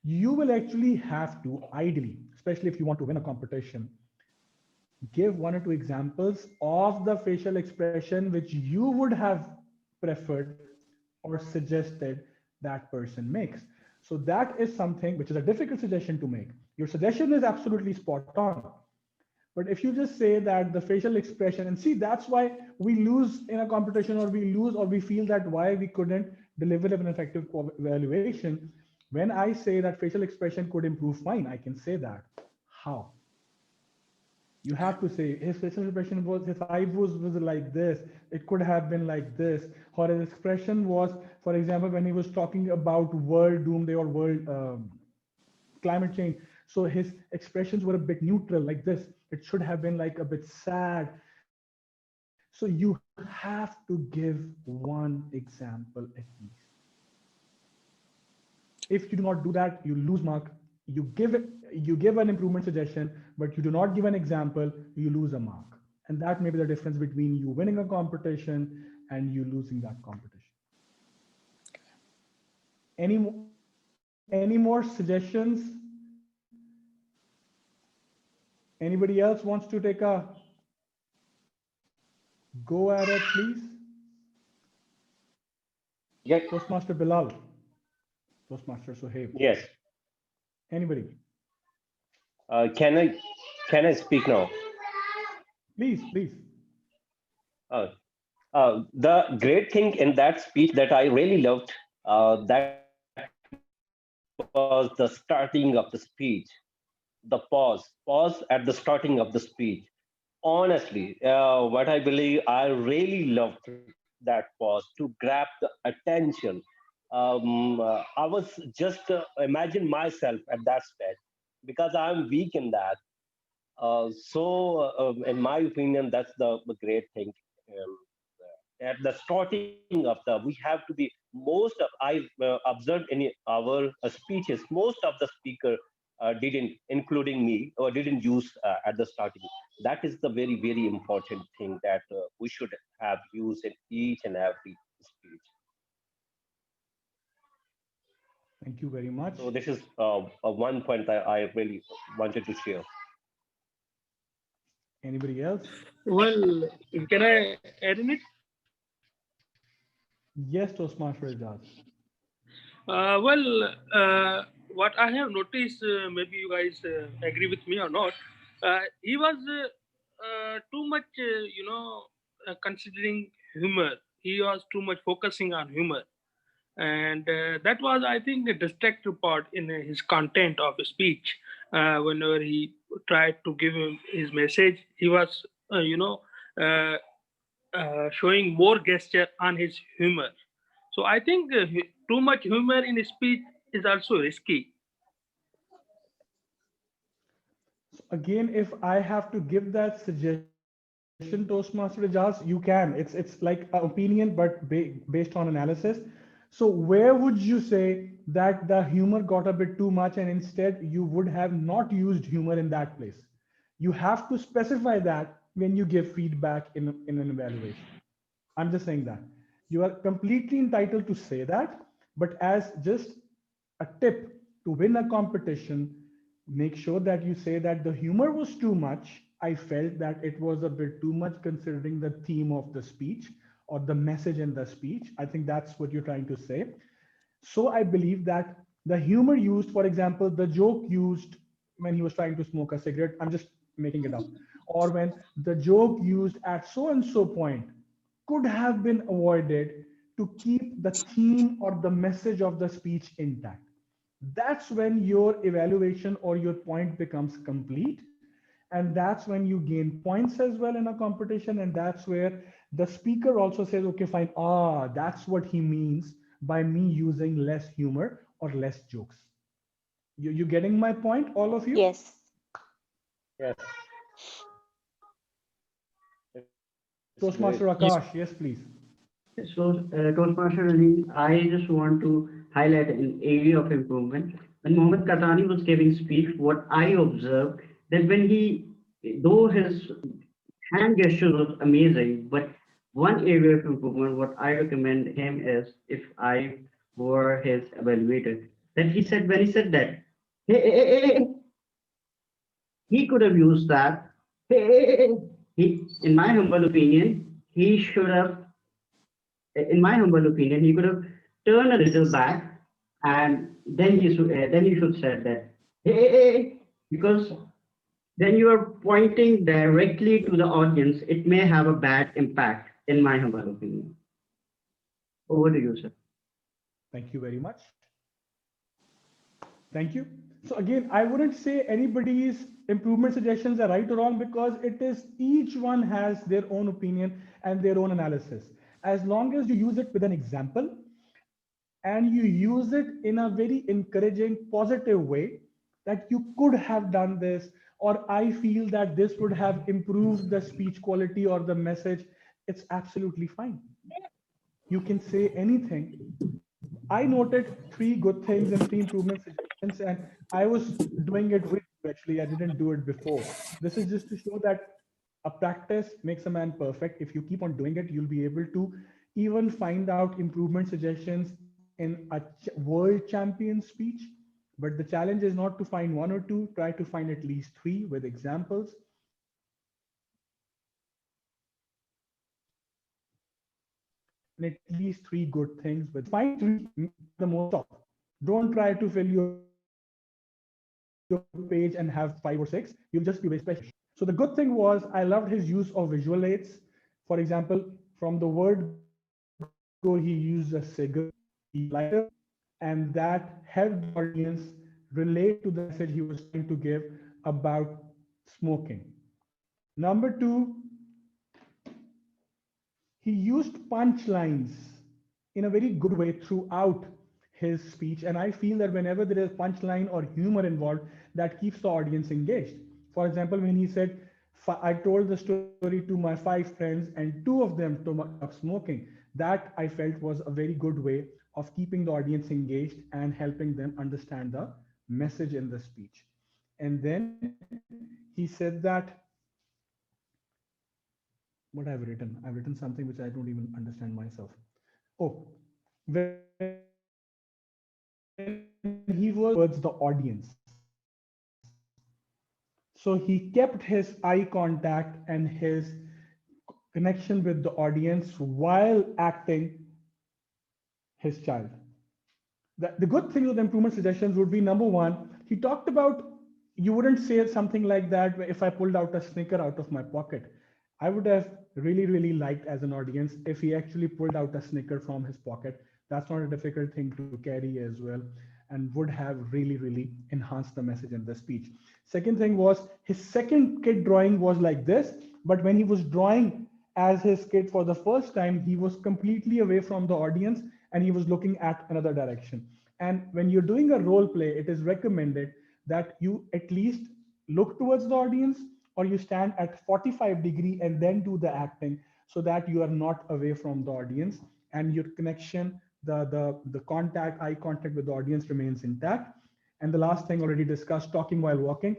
you will actually have to, ideally, especially if you want to win a competition, give one or two examples of the facial expression which you would have preferred or suggested that person makes. So that is something which is a difficult suggestion to make. Your suggestion is absolutely spot on. But if you just say that the facial expression, and see, that's why we lose in a competition, or we lose, or we feel that why we couldn't deliver an effective evaluation. When I say that facial expression could improve, fine, I can say that. How? You have to say his facial expression was, his eyebrows was like this, it could have been like this, or his expression was, for example, when he was talking about world doomsday or world climate change, so his expressions were a bit neutral like this, it should have been like a bit sad. So you have to give one example at least. If you do not do that, you lose mark. You give an improvement suggestion, but you do not give an example, you lose a mark. And that may be the difference between you winning a competition and you losing that competition. Any more suggestions? Anybody else wants to take a go at it, please? Yeah, Toastmaster Bilal, Toastmaster Sohaib, yes. anybody? Can I speak now? Please, please. Uh, the great thing in that speech that I really loved, that was the starting of the speech. The pause at the starting of the speech. Honestly, what I believe, I really loved that pause to grab the attention. I was just imagine myself at that stage because I'm weak in that. In my opinion, that's the great thing. Um, at the starting of the, we have to be most of I observed in our speeches, most of the speaker didn't, including me, or didn't use at the starting. That is the very important thing that we should have used in each and every speech. Thank you very much. So this is one point that I really wanted to share. Anybody else? Well, can I add in it? Yes, Toastmaster Ijaz. Well, what I have noticed, maybe you guys agree with me or not, he was too much, considering humor. He was too much focusing on humor. And that was, I think, the distractive part in his content of his speech. Whenever he tried to give him his message, he was, uh, showing more gesture on his humor. So I think too much humor in speech is also risky. So again, if I have to give that suggestion, Toastmaster Ijaz, you can. It's like an opinion, but based on analysis. So where would you say that the humor got a bit too much, and instead you would have not used humor in that place? You have to specify that when you give feedback in an evaluation. I'm just saying that. You are completely entitled to say that, but as just a tip to win a competition, make sure that you say that the humor was too much. I felt that it was a bit too much considering the theme of the speech or the message in the speech. I think that's what you're trying to say. So I believe that The humor used, for example, the joke used when he was trying to smoke a cigarette, I'm just making it up, or when the joke used at so and so point could have been avoided to keep the theme or the message of the speech intact. That's when your evaluation or your point becomes complete. And that's when you gain points as well in a competition. And that's where the speaker also says, okay, fine. Ah, that's what he means by me using less humor or less jokes. You getting my point, all of you? Yes. Yes, it's great. Toastmaster Akash, yes, please. So, Toastmaster Ali, I just want to highlight an area of improvement. When Mohammed Katani was giving speech, what I observed that when he, though his hand gestures was amazing, but one area of improvement, what I recommend him is if I were his evaluator, that he said when he said that, hey, hey, hey, hey, hey, he could have used that. Hey, hey, hey, hey. He, in my humble opinion, he should have in my humble opinion, he could have turned a little back and then he should said that, hey, hey, hey, because then you are pointing directly to the audience. It may have a bad impact, in my humble opinion. Over to you, sir. Thank you very much. Thank you. So again, I wouldn't say anybody's improvement suggestions are right or wrong because it is each one has their own opinion and their own analysis. As long as you use it with an example and you use it in a very encouraging, positive way that you could have done this, or I feel that this would have improved the speech quality or the message, it's absolutely fine. You can say anything. I noted three good things and three improvement suggestions, and I was doing it with you actually. I didn't do it before. This is just to show that a practice makes a man perfect. If you keep on doing it, you'll be able to even find out improvement suggestions in a world champion speech. But the challenge is not to find one or two, try to find at least three with examples. And at least three good things with examples. And at least three good things with examples. If you find three, make them the most of. Don't try to fill your page and have 5 or 6. You'll just be wasting your time. So the good thing was I loved his use of visual aids. For example, from the word go, he used a cigar, he used a lighter, and that helped the audience relate to the message he was trying to give about smoking. Number two, he used punchlines in a very good way throughout his speech. And I feel that whenever there is punchline or humor involved, that keeps the audience engaged. For example, when he said, I told the story to my 5 friends and 2 of them took up smoking, that I felt was a very good way of keeping the audience engaged and helping them understand the message in the speech. And then he said that what I've written. I've written something which I don't even understand myself. Oh, when he was pointing towards the audience. So he kept his eye contact and his connection with the audience while acting his child. The good thing with the improvement suggestions would be number one, he talked about you wouldn't say something like that if I pulled out a snicker out of my pocket. I would have really liked as an audience if he actually pulled out a snicker from his pocket. That's not a difficult thing to carry as well and would have really enhanced the message in the speech. Second thing was his second kid drawing was like this, but when he was drawing as his kid for the first time, he was completely away from the audience and he was looking at another direction. And when you're doing a role play, it is recommended that you at least look towards the audience or you stand at 45-degree and then do the acting so that you are not away from the audience and your connection, the contact, eye contact with the audience remains intact. And the last thing already discussed, talking while walking.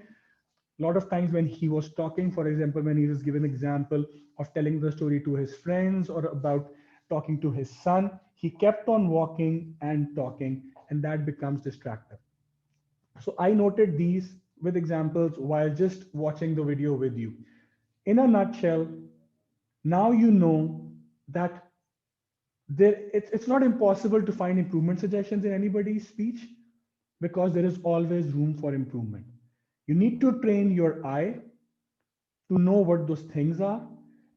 A lot of times when he was talking, for example, when he was given example of telling the story to his friends or about talking to his son, he kept on walking and talking, and that becomes distractive. So I noted these with examples while just watching the video with you. In a nutshell, now you know that it's not impossible to find improvement suggestions in anybody's speech. because there is always room for improvement. You need to train your eye to know what those things are,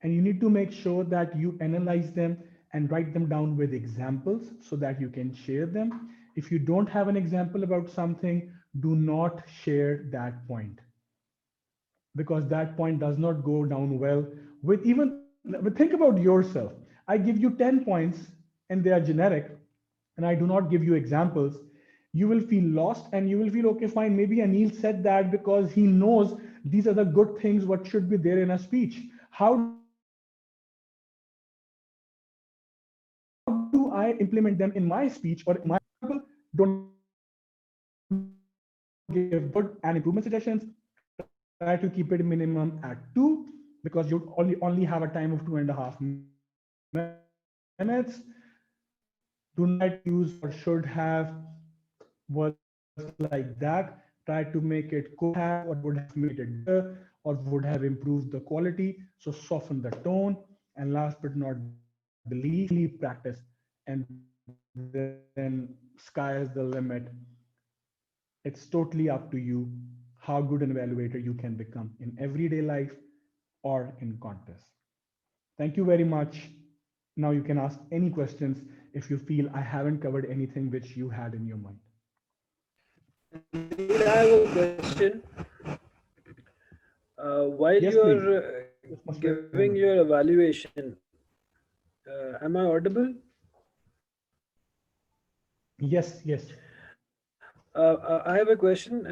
and you need to make sure that you analyze them and write them down with examples so that you can share them. If you don't have an example about something, do not share that point, because that point does not go down well with even think about yourself. I give you 10 points and they are generic, and I do not give you examples. You will feel lost and you will feel, okay, fine, maybe Aneel said that because he knows these are the good things what should be there in a speech. How do I implement them in my speech or in my example? Don't give good and improvement suggestions. Try to keep it minimum at 2, because you only have a time of 2.5 minutes. Do not use or should have words like that. Try to make it quick, or would have made it better, or would have made it better, or would have improved the quality. So soften the tone. And last but not the least, daily practice, and then sky is the limit. It's totally up to you how good an evaluator you can become in everyday life or in contest. Thank you very much. Now you can ask any questions if you feel I haven't covered anything which you had in your mind. Anil, I have a question. While Yes, you please. are Toastmaster giving Ahmed. your evaluation, am I audible? Yes, yes. I have a question.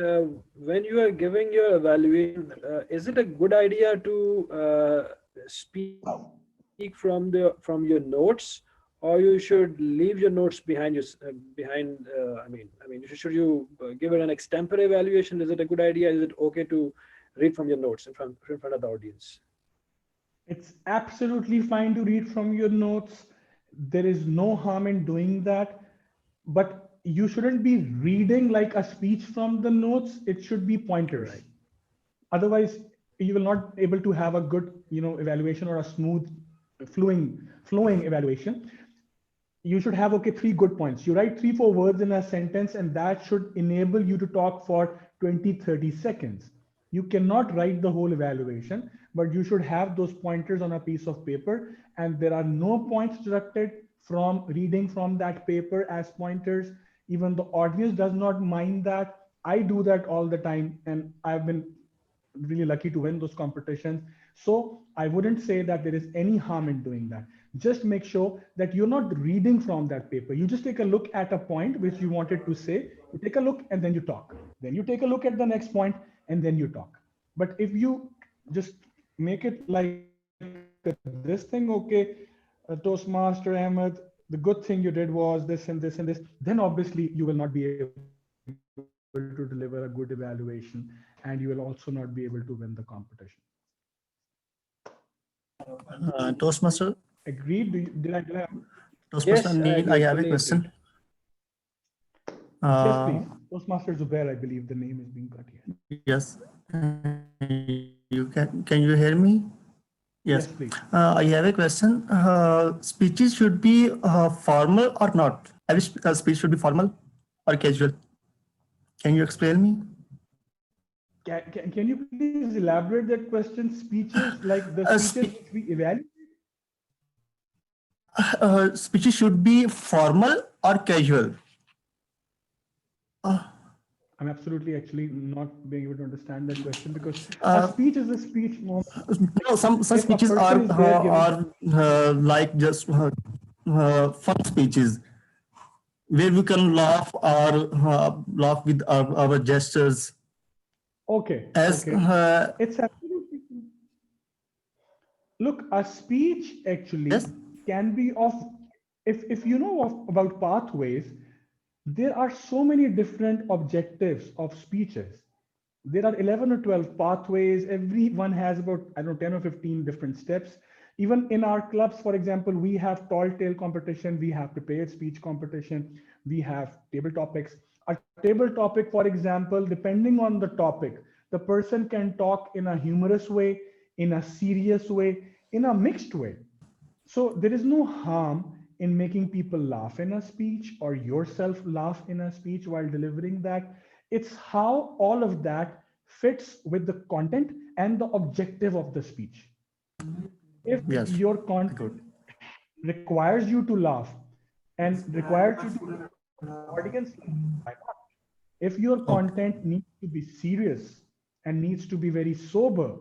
When you are giving your evaluation, is it a good idea to speak from your notes, or you should leave your notes behind behind? Should you give it an extempore evaluation? Is it a good idea? Is it okay to read from your notes in front of the audience? It's absolutely fine to read from your notes. There is no harm in doing that. But you shouldn't be reading like a speech from the notes. It should be pointers. Right. Otherwise, you will not able to have a good, evaluation or a smooth, flowing evaluation. You should have, okay, 3 good points. You write 3 4 words in a sentence, and that should enable you to talk for 20 30 seconds. You cannot write the whole evaluation, but you should have those pointers on a piece of paper, and there are no points deducted from reading from that paper as pointers. Even the audience does not mind that. I do that all the time, and I've been really lucky to win those competitions. So I wouldn't say that there is any harm in doing that. Just make sure that you're not reading from that paper. You just take a look at a point which you wanted to say. You take a look and then you talk. Then you take a look at the next point and then you talk. But if you just make it like this thing, okay, Toastmaster Ahmed, the good thing you did was this and this and this, then obviously you will not be able to deliver a good evaluation, and you will also not be able to win the competition. Toastmaster, Agreed? Did I? Toastmaster Yes, I Aneel, I agree. have a Fully agreed. question. Yes, please. Uh, Toastmaster Zubair, I believe the name is being cut here. yes, you can you hear me? Yes. Yes, please. I have a question. Speeches should be formal or not? Every speech should be formal or casual. Can you explain me? Can you please elaborate that question? Speeches, like the Uh, speeches which spe- we evaluate? Speeches should be formal or casual. Uh, I'm absolutely actually not being able to understand that question, because a uh, speech is a speech moment. no, some If a speeches person is there giving, are like just fun speeches where we can laugh or laugh with our gestures okay, as okay, it's absolutely, look, a speech actually yes. can be of, if you know about pathways, there are so many different objectives of speeches. There are 11 or 12 pathways. Every one has about, I don't know, 10 or 15 different steps. Even in our clubs, for example, we have tall tale competition, we have prepared speech competition, we have table topics. A table topic, for example, depending on the topic, the person can talk in a humorous way, in a serious way, in a mixed way. So there is no harm in making people laugh in a speech or yourself laugh in a speech while delivering that. It's how all of that fits with the content and the objective of the speech. If Yes, your I got content requires you to laugh and requires you to make the audience laugh, why not? If your it. Okay. content needs to be serious and needs to be very sober,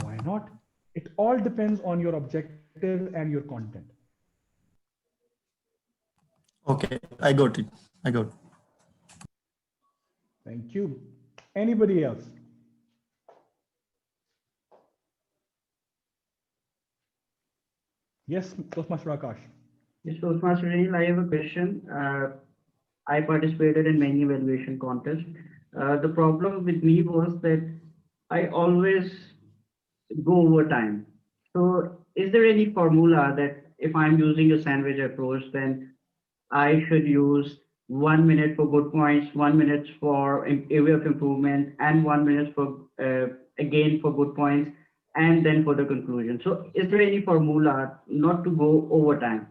why not? It all depends on your objective and your content. Okay, I got it. I got it. Thank you. Anybody else? Yes, Toastmaster Akash. Yes, Toastmaster Anil, I have a question. I participated in many evaluation contests. The problem with me was that I always go over time. So, is there any formula that if I'm using a sandwich approach, then I should use 1 minute for good points, 1 minute for area of improvement, and 1 minute for again for good points, and then for the conclusion. So, is there any formula not to go over time?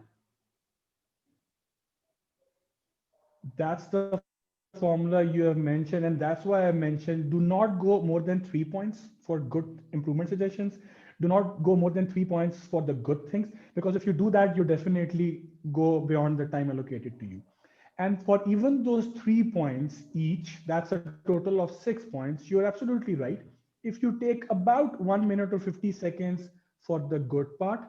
That's the formula you have mentioned, and that's why I mentioned do not go more than 3 points for good improvement suggestions. Do not go more than 3 points for the good things, because if you do that, you definitely go beyond the time allocated to you. And for even those 3 points each, that's a total of 6 points. You're absolutely right. If you take about 1 minute or 50 seconds for the good part,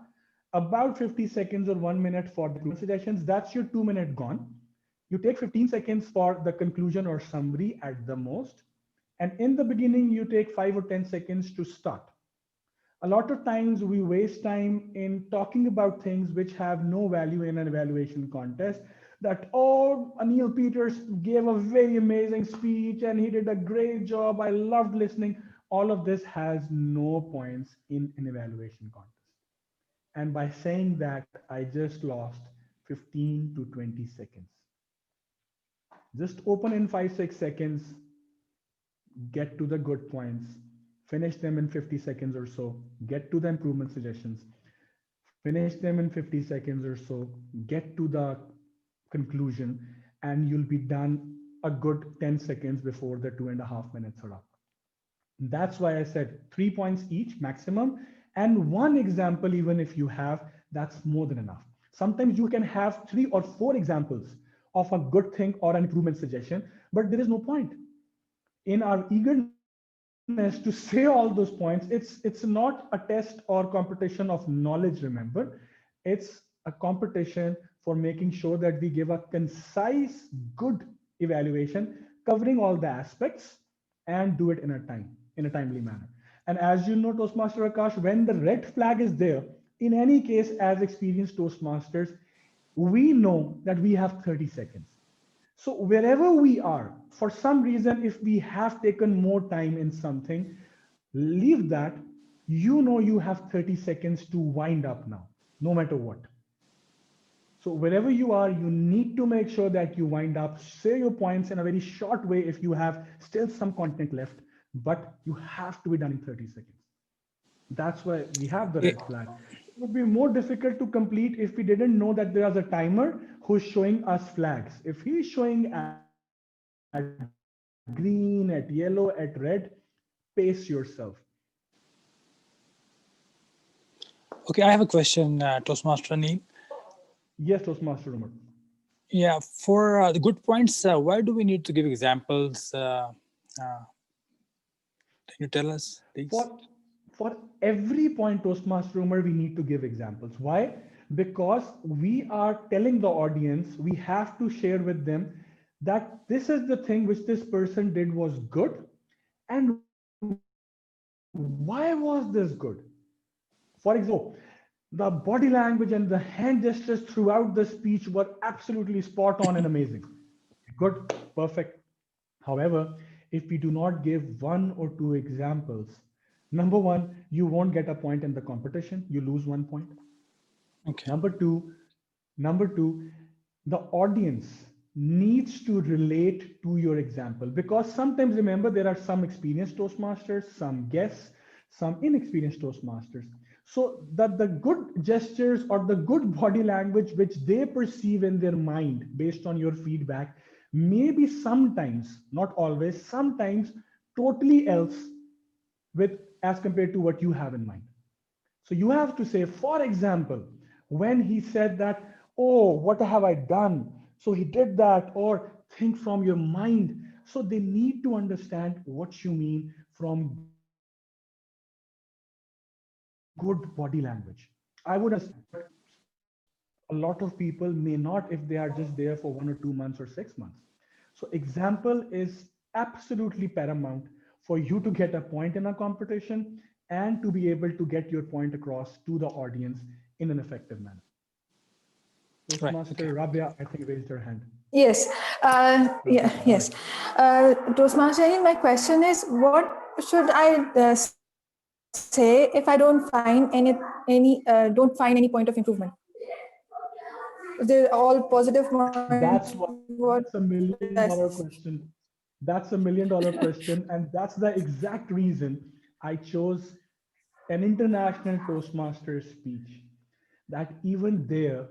about 50 seconds or 1 minute for the suggestions, that's your 2 minute gone. You take 15 seconds for the conclusion or summary at the most. And in the beginning, you take 5 or 10 seconds to start. A lot of times we waste time in talking about things which have no value in an evaluation contest. That, oh, Aneel Peters gave a very amazing speech and he did a great job. I loved listening. All of this has no points in an evaluation contest. And by saying that, I just lost 15 to 20 seconds. Just open in 5, 6 seconds, get to the good points, finish them in 50 seconds or so, get to the improvement suggestions, finish them in 50 seconds or so, get to the conclusion, and you'll be done a good 10 seconds before the 2.5 minutes are up. That's why I said 3 points each maximum, and one example, even if you have, that's more than enough. Sometimes you can have 3 or 4 examples of a good thing or an improvement suggestion, but there is no point. In our eagerness to say all those points, it's not a test or competition of knowledge, remember. It's a competition for making sure that we give a concise, good evaluation covering all the aspects and do it in a timely manner. And as you know, Toastmaster Akash, when the red flag is there, in any case, as experienced Toastmasters, we know that we have 30 seconds. So wherever we are, for some reason, if we have taken more time in something, leave that. You know you have 30 seconds to wind up now, no matter what. So wherever you are, you need to make sure that you wind up, say your points in a very short way if you have still some content left, but you have to be done in 30 seconds. That's why we have the Yeah. red flag. It would be more difficult to complete if we didn't know that there's a timer who's showing us flags. If he's showing at green, at yellow, at red, pace yourself. Okay, I have a question, Toastmaster Aneel. Yes, Toastmaster Umar. Yeah, for the good points, why do we need to give examples? Can you tell us, please? For every point, Toastmaster Umar, we need to give examples. Why? Because we are telling the audience, we have to share with them that this is the thing which this person did was good, and why was this good? For example, the body language and the hand gestures throughout the speech were absolutely spot on and amazing. Good, perfect. However, if we do not give 1 or 2 examples, number one, you won't get a point in the competition. You lose 1 point. Okay. Number two, the audience needs to relate to your example, because sometimes, remember, there are some experienced Toastmasters, some guests, some inexperienced Toastmasters. So that the good gestures or the good body language which they perceive in their mind based on your feedback may be sometimes, not always, sometimes totally else with as compared to what you have in mind. So you have to say, for example, when he said that, oh, what have I done? So he did that, or think from your mind. So they need to understand what you mean from good body language. I would understand, but a lot of people may not if they are just there for 1 or 2 months or 6 months. So example is absolutely paramount for you to get a point in a competition and to be able to get your point across to the audience in an effective manner. Right. Toastmaster Okay. Rabia, I think, raised her hand. Yes. Rabia, Yeah, yes. Toastmaster, Aneel, my question is, what should I say if I don't find don't find any point of improvement? They're all positive points. That's What what should I that's a million dollar question. That's a million dollar question. And that's the exact reason I chose an international Toastmasters speech. That even there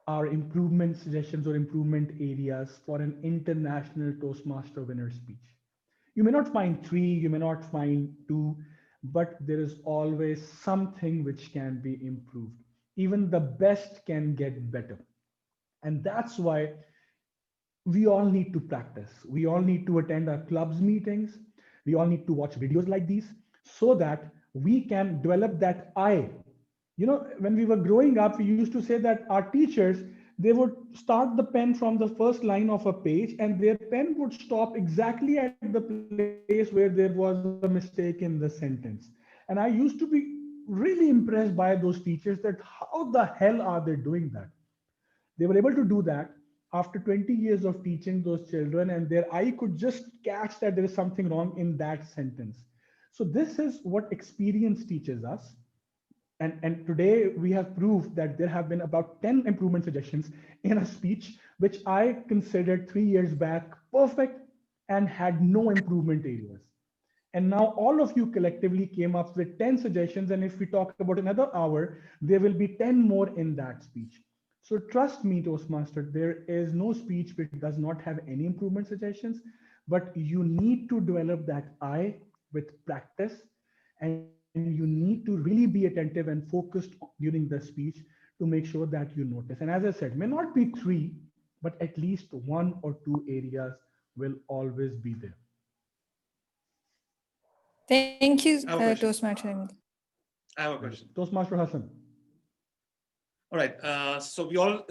are improvement suggestions or improvement areas for an international Toastmaster winner speech. You may not find three, you may not find two, but there is always something which can be improved. Even the best can get better. And that's why we all need to practice. We all need to attend our clubs meetings. We all need to watch videos like these so that we can develop that eye. You know, when we were growing up, we used to say that our teachers, they would start the pen from the first line of a page and their pen would stop exactly at the place where there was a mistake in the sentence. And I used to be really impressed by those teachers that how the hell are they doing that? They were able to do that after 20 years of teaching those children, and their eye could just catch that there is something wrong in that sentence. So, this is what experience teaches us. And today we have proved that there have been about 10 improvement suggestions in a speech, which I considered 3 years back perfect and had no improvement areas. And now all of you collectively came up with 10 suggestions. And if we talk about another hour, there will be 10 more in that speech. So trust me, Toastmaster, there is no speech which does not have any improvement suggestions, but you need to develop that eye with practice. And you need to really be attentive and focused during the speech to make sure that you notice. And as I said, may not be three, but at least one or two areas will always be there. Thank you, I have a question. Toastmaster Aneel. I have a question. Toastmaster Hassan. All right. So we all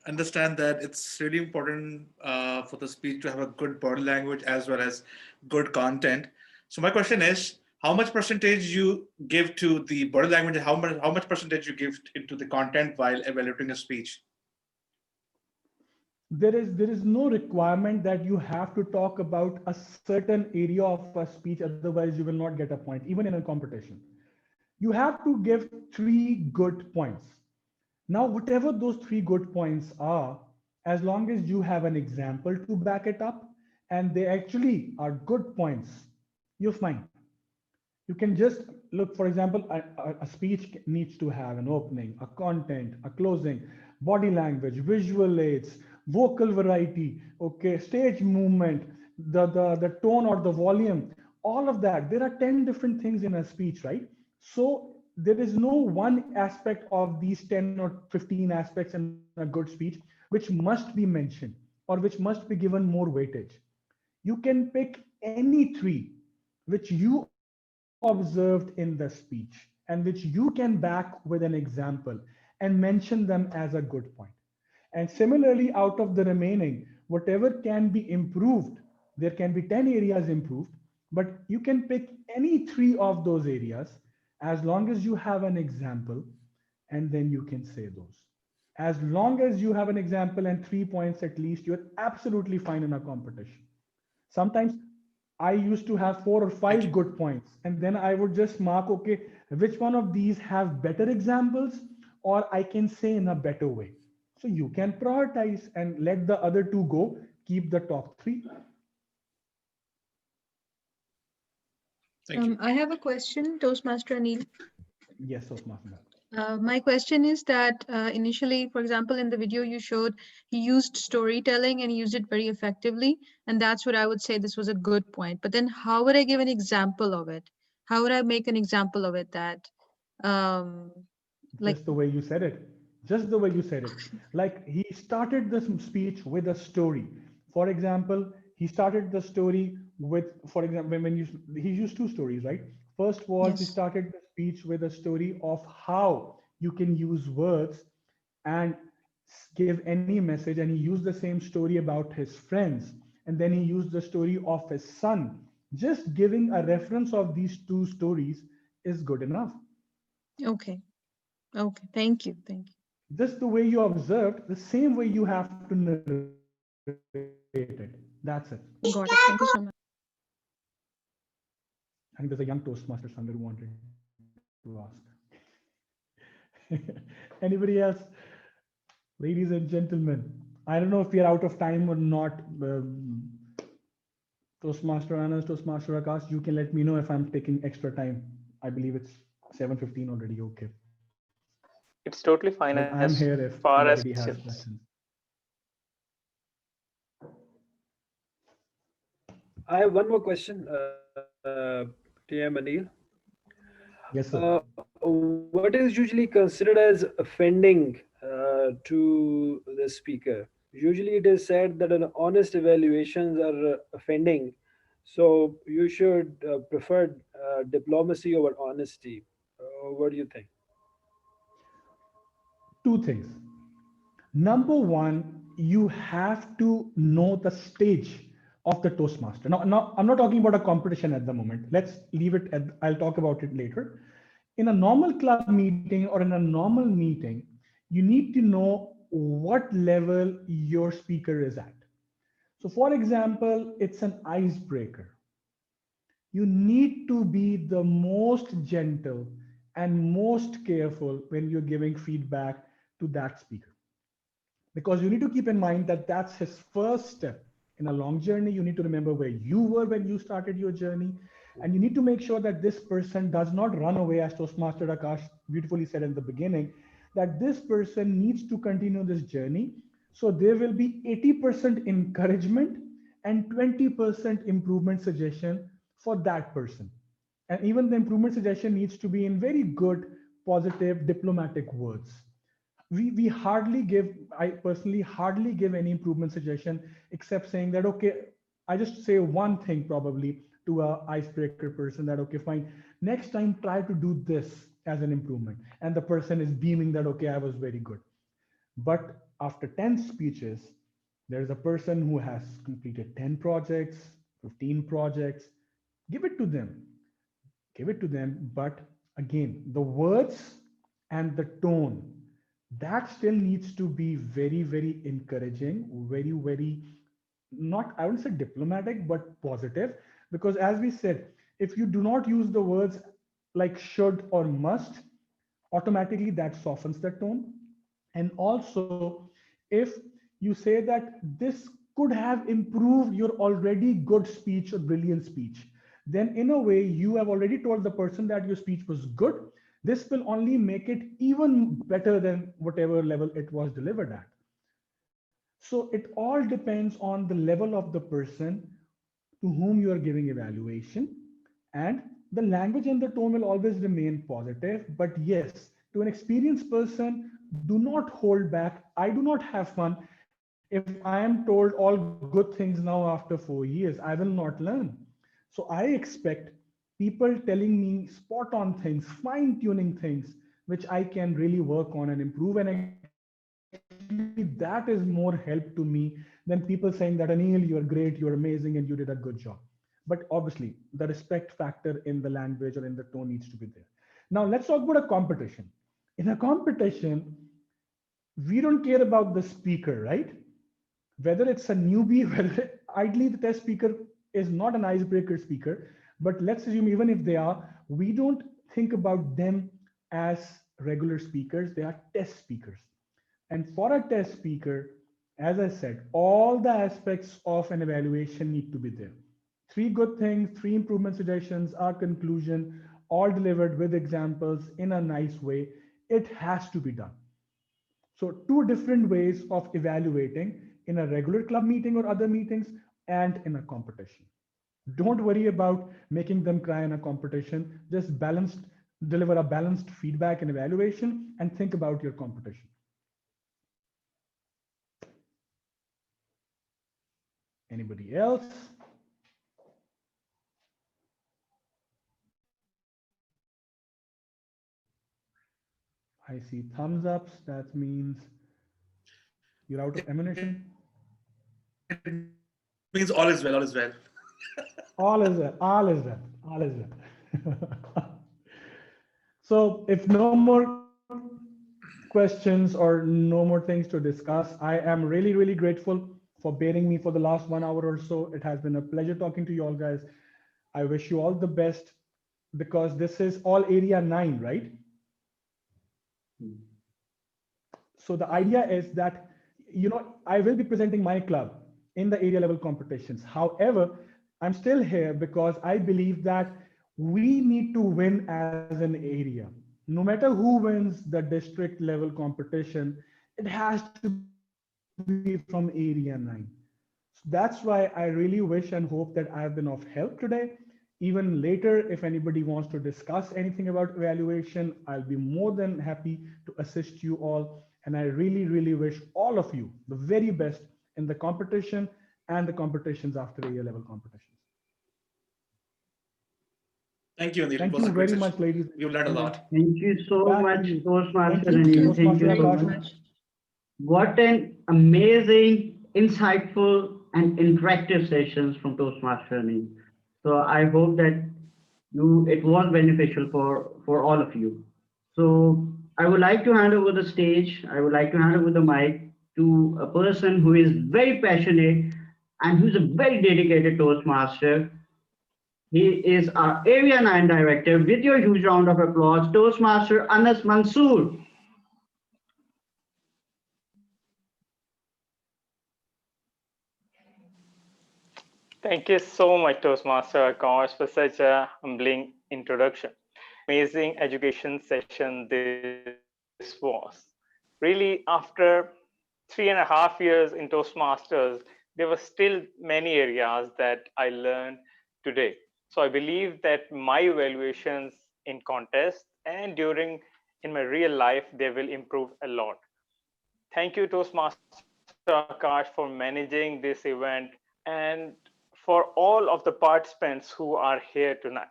understand that it's really important for the speech to have a good body language as well as good content. So my question is, how much percentage you give to the body language, and how much percentage you give into the content while evaluating a speech? There is no requirement that you have to talk about a certain area of a speech, otherwise you will not get a point, even in a competition. You have to give 3 good points. Now, whatever those 3 good points are, as long as you have an example to back it up and they actually are good points, you're fine. You can just look, for example, a speech needs to have an opening, a content, a closing, body language, visual aids, vocal variety, okay, stage movement, the tone or the volume, all of that. There are 10 different things in a speech, right? So there is no one aspect of these 10 or 15 aspects in a good speech which must be mentioned or which must be given more weightage. You can pick any three which you observed in the speech and which you can back with an example and mention them as a good point. And similarly, out of the remaining, whatever can be improved, there can be 10 areas improved, but you can pick any three of those areas as long as you have an example, and then you can say those. As long as you have an example and 3 points at least, you're absolutely fine in a competition. Sometimes I used to have 4 or 5 good points, and then I would just mark, okay, which one of these have better examples, or I can say in a better way. So you can prioritize and let the other two go, keep the top three. Thank you. I have a question, Toastmaster Aneel. Yes, Toastmaster. My question is that initially, for example, in the video you showed, he used storytelling and he used it very effectively. And that's what I would say this was a good point. But then how would I give an example of it? How would I make an example of it that, um, like, Just the way you said it. Just the way you said it. Like he started this speech with a story. For example, he started the story with, for example, when you, he used two stories, right? First was he yes, started the speech with a story of how you can use words and give any message, and he used the same story about his friends, and then he used the story of his son. Just giving a reference of these two stories is good enough. okay, okay, thank you, thank you. Just the way you observed, the same way you have to narrate it. That's it. Got it. Thank you so much. I think there's a young Toastmaster somewhere who wanted to ask. Anybody else? Ladies and gentlemen, I don't know if we are out of time or not. Toastmaster Anas, Toastmaster Akash, you can let me know if I'm taking extra time. I believe it's 7:15 already. Okay. It's totally But fine I'm as here if far anybody as has questions. questions. I have one more question, TM Anil. Yes, sir. What is usually considered as offending to the speaker? Usually, it is said that an honest evaluations are offending, so you should prefer diplomacy over honesty. What do you think? Two things. Number one, you have to know the stage of the Toastmaster. Now, I'm not talking about a competition at the moment. Let's leave it at, I'll talk about it later. In a normal club meeting or in a normal meeting, you need to know what level your speaker is at. So, for example, it's an icebreaker. You need to be the most gentle and most careful when you're giving feedback to that speaker, because you need to keep in mind that that's his first step in a long journey. You need to remember where you were when you started your journey, and you need to make sure that this person does not run away, as Toastmaster Akash beautifully said in the beginning, that this person needs to continue this journey. So there will be 80% encouragement and 20% improvement suggestion for that person. And even the improvement suggestion needs to be in very good, positive, diplomatic words. We hardly give, I personally hardly give any improvement suggestion, except saying that, okay, I just say one thing probably to a icebreaker person, that okay, fine, next time try to do this as an improvement, and the person is beaming that okay, I was very good. But after 10 speeches, there's a person who has completed 10 projects, 15 projects. Give it to them, give it to them. But again, the words and the tone, that still needs to be very, very encouraging, very, very, not, I wouldn't say diplomatic, but positive. Because as we said, if you do not use the words like should or must, automatically that softens the tone. And also, if you say that this could have improved your already good speech or brilliant speech, then in a way you have already told the person that your speech was good. This will only make it even better than whatever level it was delivered at. So it all depends on the level of the person to whom you are giving evaluation, and the language and the tone will always remain positive. But yes, to an experienced person, do not hold back. I do not have fun if I am told all good things now after 4 years. I will not learn. So I expect people telling me spot on things, fine tuning things, which I can really work on and improve. And actually, that is more help to me than people saying that Aneel, you are great, you are amazing, and you did a good job. But obviously, the respect factor in the language or in the tone needs to be there. Now, let's talk about a competition. In a competition, we don't care about the speaker, right? Whether it's a newbie, whether ideally the test speaker is not an icebreaker speaker, but let's assume even if they are, we don't think about them as regular speakers, they are test speakers. And for a test speaker, as I said, all the aspects of an evaluation need to be there. Three good things, three improvement suggestions, our conclusion, all delivered with examples in a nice way. It has to be done. So, two different ways of evaluating in a regular club meeting or other meetings and in a competition. Don't worry about making them cry in a competition. Just deliver a balanced feedback and evaluation and think about your competition. Anybody else? I see thumbs ups. That means you're out of ammunition. It means all is well. All is well. All is well. All is well. All is well. So, if no more questions or no more things to discuss, I am really, really grateful for bearing me for the last 1 hour or so. It has been a pleasure talking to you all, guys. I wish you all the best because this is all area 9, right? So the idea is that, I will be presenting my club in the area level competitions. However, I'm still here because I believe that we need to win as an area. No matter who wins the district level competition, it has to be from area 9. So that's why I really wish and hope that I've been of help today. Even later, if anybody wants to discuss anything about evaluation, I'll be more than happy to assist you all. And I really, really wish all of you the very best in the competition and the competitions after area level competitions. Thank you, Anil. It Thank was you a great very session. much, ladies We learned a and lot. gentlemen. Thank you so Back to much, you. Toastmaster Thank you, Anil. Thank Toastmaster you so Akash. much. What an amazing, insightful, and interactive sessions from Toastmaster Anil. So I hope that it was beneficial for all of you. So I would like to hand over the stage. I would like to hand over the mic to a person who is very passionate and who's a very dedicated Toastmaster. He is our Area 9 director. With your huge round of applause, Toastmaster Anas Mansoor. Thank you so much, Toastmaster Akash, for such a humbling introduction. Amazing education session this was. Really, after 3.5 years in Toastmasters, there were still many areas that I learned today. So I believe that my evaluations in contests and during in my real life, they will improve a lot. Thank you, Toastmaster Akash, for managing this event and for all of the participants who are here tonight.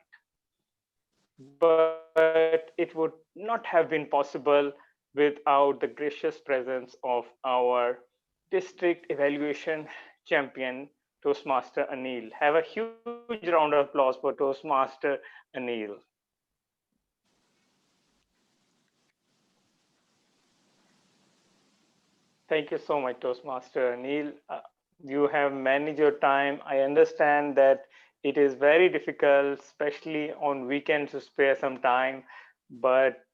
But it would not have been possible without the gracious presence of our district evaluation champion, Toastmaster Aneel. Have a huge round of applause for Toastmaster Aneel. Thank you so much, Toastmaster Aneel. You have managed your time. I understand that it is very difficult, especially on weekends, to spare some time, but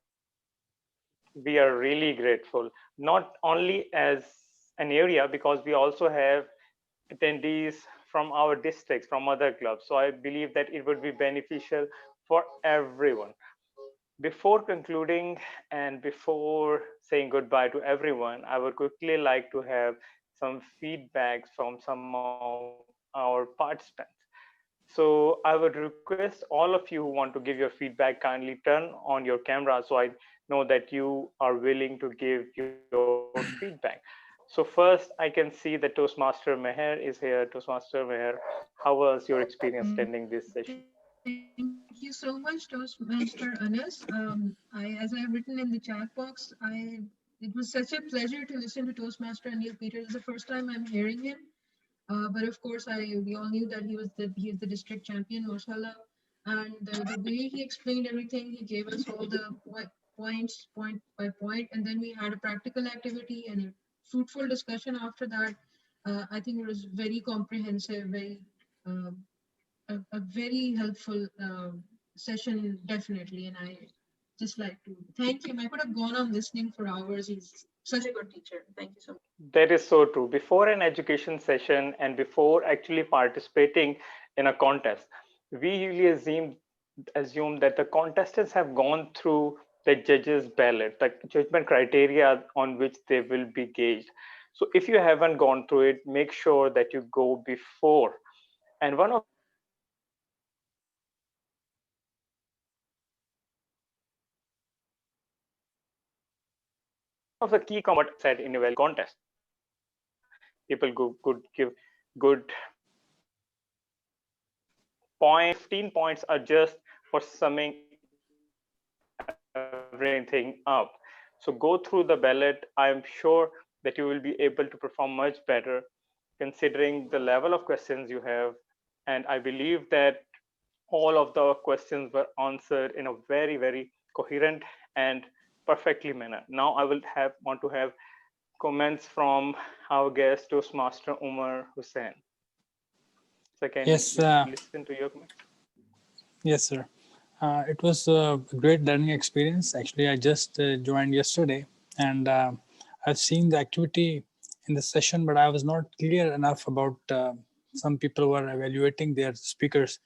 we are really grateful, not only as an area, because we also have attendees from our districts, from other clubs. So I believe that it would be beneficial for everyone. Before concluding and before saying goodbye to everyone, I would quickly like to have some feedbacks from some of our participants. So I would request all of you who want to give your feedback, kindly turn on your camera so I know that you are willing to give your feedback. So first, I can see that Toastmaster Meher is here. Toastmaster Meher, how was your experience attending this session? Thank you so much, Toastmaster Anas. As I have written in the chat box, it was such a pleasure to listen to Toastmaster Aneel Peter. This is the first time I'm hearing him. But of course, we all knew that he is the district champion, mashallah. And the way he explained everything, he gave us all the points, point by point, and then we had a practical activity and a fruitful discussion after that. I think it was very comprehensive, uh, a very helpful session, definitely. And I just like to thank him. I could have gone on listening for hours. He's such a good teacher. Thank you so much. That is so true. Before an education session and before actually participating in a contest, we usually assume assume that the contestants have gone through the judges' ballot, the judgment criteria on which they will be gauged. So if you haven't gone through it, make sure that you go before. And one of the key comments what said in a contest, people could give good points. 15 points are just for summing everything up. So go through the ballot. I'm sure that you will be able to perform much better considering the level of questions you have. And I believe that all of the questions were answered in a very, very coherent and perfectly manner. Now I will want to have comments from our guest Toastmaster Umar Hussain. So can Yes, we listen to your comments? yes, sir. It was a great learning experience. Actually, I just joined yesterday, and I've seen the activity in the session, but I was not clear enough about some people were evaluating their speakers,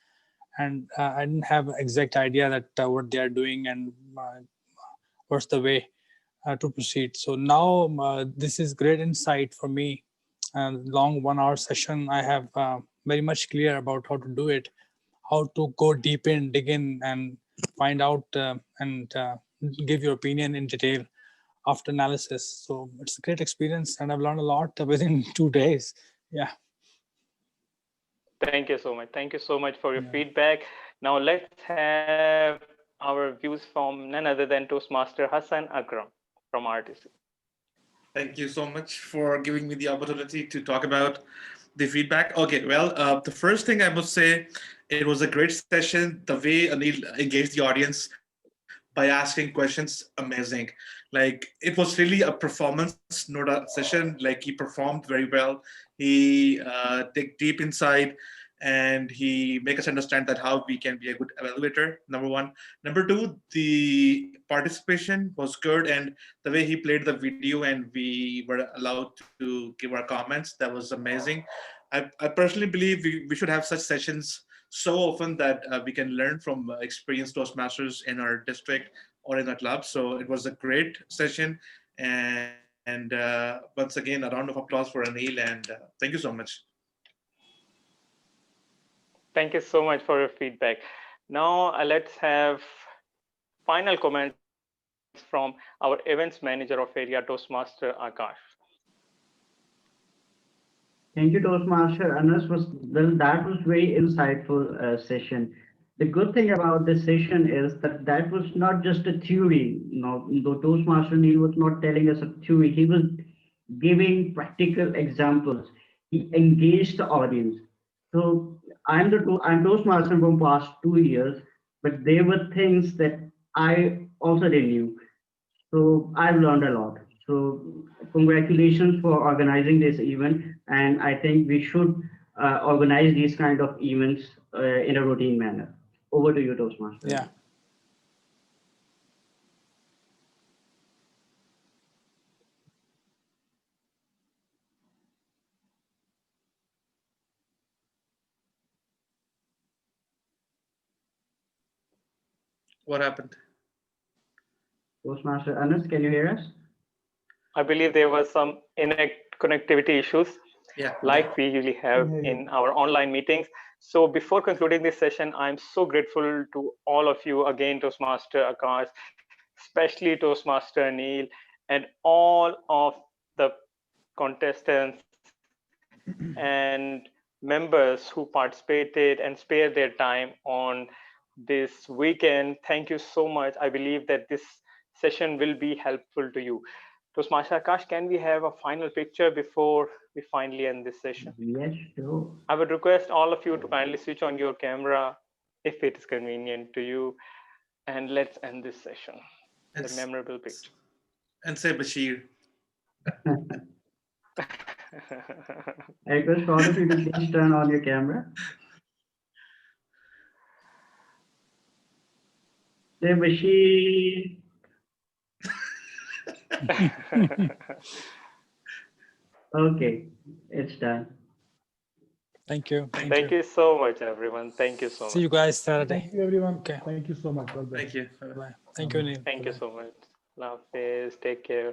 and I didn't have exact idea that what they are doing and what's the way to proceed. So now this is great insight for me. Long 1 hour session, I have very much clear about how to do it, how to go deep in, dig in, and find out and give your opinion in detail after analysis. So it's a great experience, and I've learned a lot within 2 days. Yeah. Thank you so much. Thank you so much for your Yeah. feedback. Now let's have our views from none other than Toastmaster Hassan Akram from RTC. Thank you so much for giving me the opportunity to talk about the feedback. Okay, well, the first thing I must say, it was a great session. The way Aneel engaged the audience by asking questions, amazing. Like, it was really a performance, not a session. Like, he performed very well. He dig deep inside, and he make us understand that how we can be a good evaluator. Number one. Number two, the participation was good, and the way he played the video and we were allowed to give our comments, that was amazing. I personally believe we should have such sessions so often that we can learn from experienced Toastmasters in our district or in our club. So it was a great session. And once again, a round of applause for Aneel, and thank you so much. Thank you so much for your feedback. Now let's have final comments from our events manager of area, Toastmaster Akash. Thank you, Toastmaster Anas. That was very insightful session. The good thing about this session is that that was not just a theory. No, the Toastmaster Neil was not telling us a theory. He was giving practical examples. He engaged the audience. So I'm Toastmaster from past 2 years, but there were things that I also didn't knew. So I've learned a lot. So congratulations for organizing this event, and I think we should organize these kind of events in a routine manner. Over to you, Toastmaster. Yeah. What happened? Toastmaster Anas, can you hear us? I believe there was some connectivity issues Yeah. like we usually have in our online meetings. So before concluding this session, I'm so grateful to all of you again, Toastmaster Akash, especially Toastmaster Aneel, and all of the contestants and members who participated and spared their time on this weekend. Thank you so much. I believe that this session will be helpful to you. Toastmaster Akash, can we have a final picture before we finally end this session? Yes, sure. I would request all of you to kindly switch on your camera if it is convenient to you. And let's end this session. The memorable picture. And say Bashir. I request all of you to please turn on your camera. Say Bashir. Okay, it's done. Thank you. Thank you so much, everyone. Thank you so See you much. guys Saturday. Thank you, everyone. Okay. Thank you so much. God bless. Thank you. Bye. Thank you, Aneel. Thank you so much. Love, take care.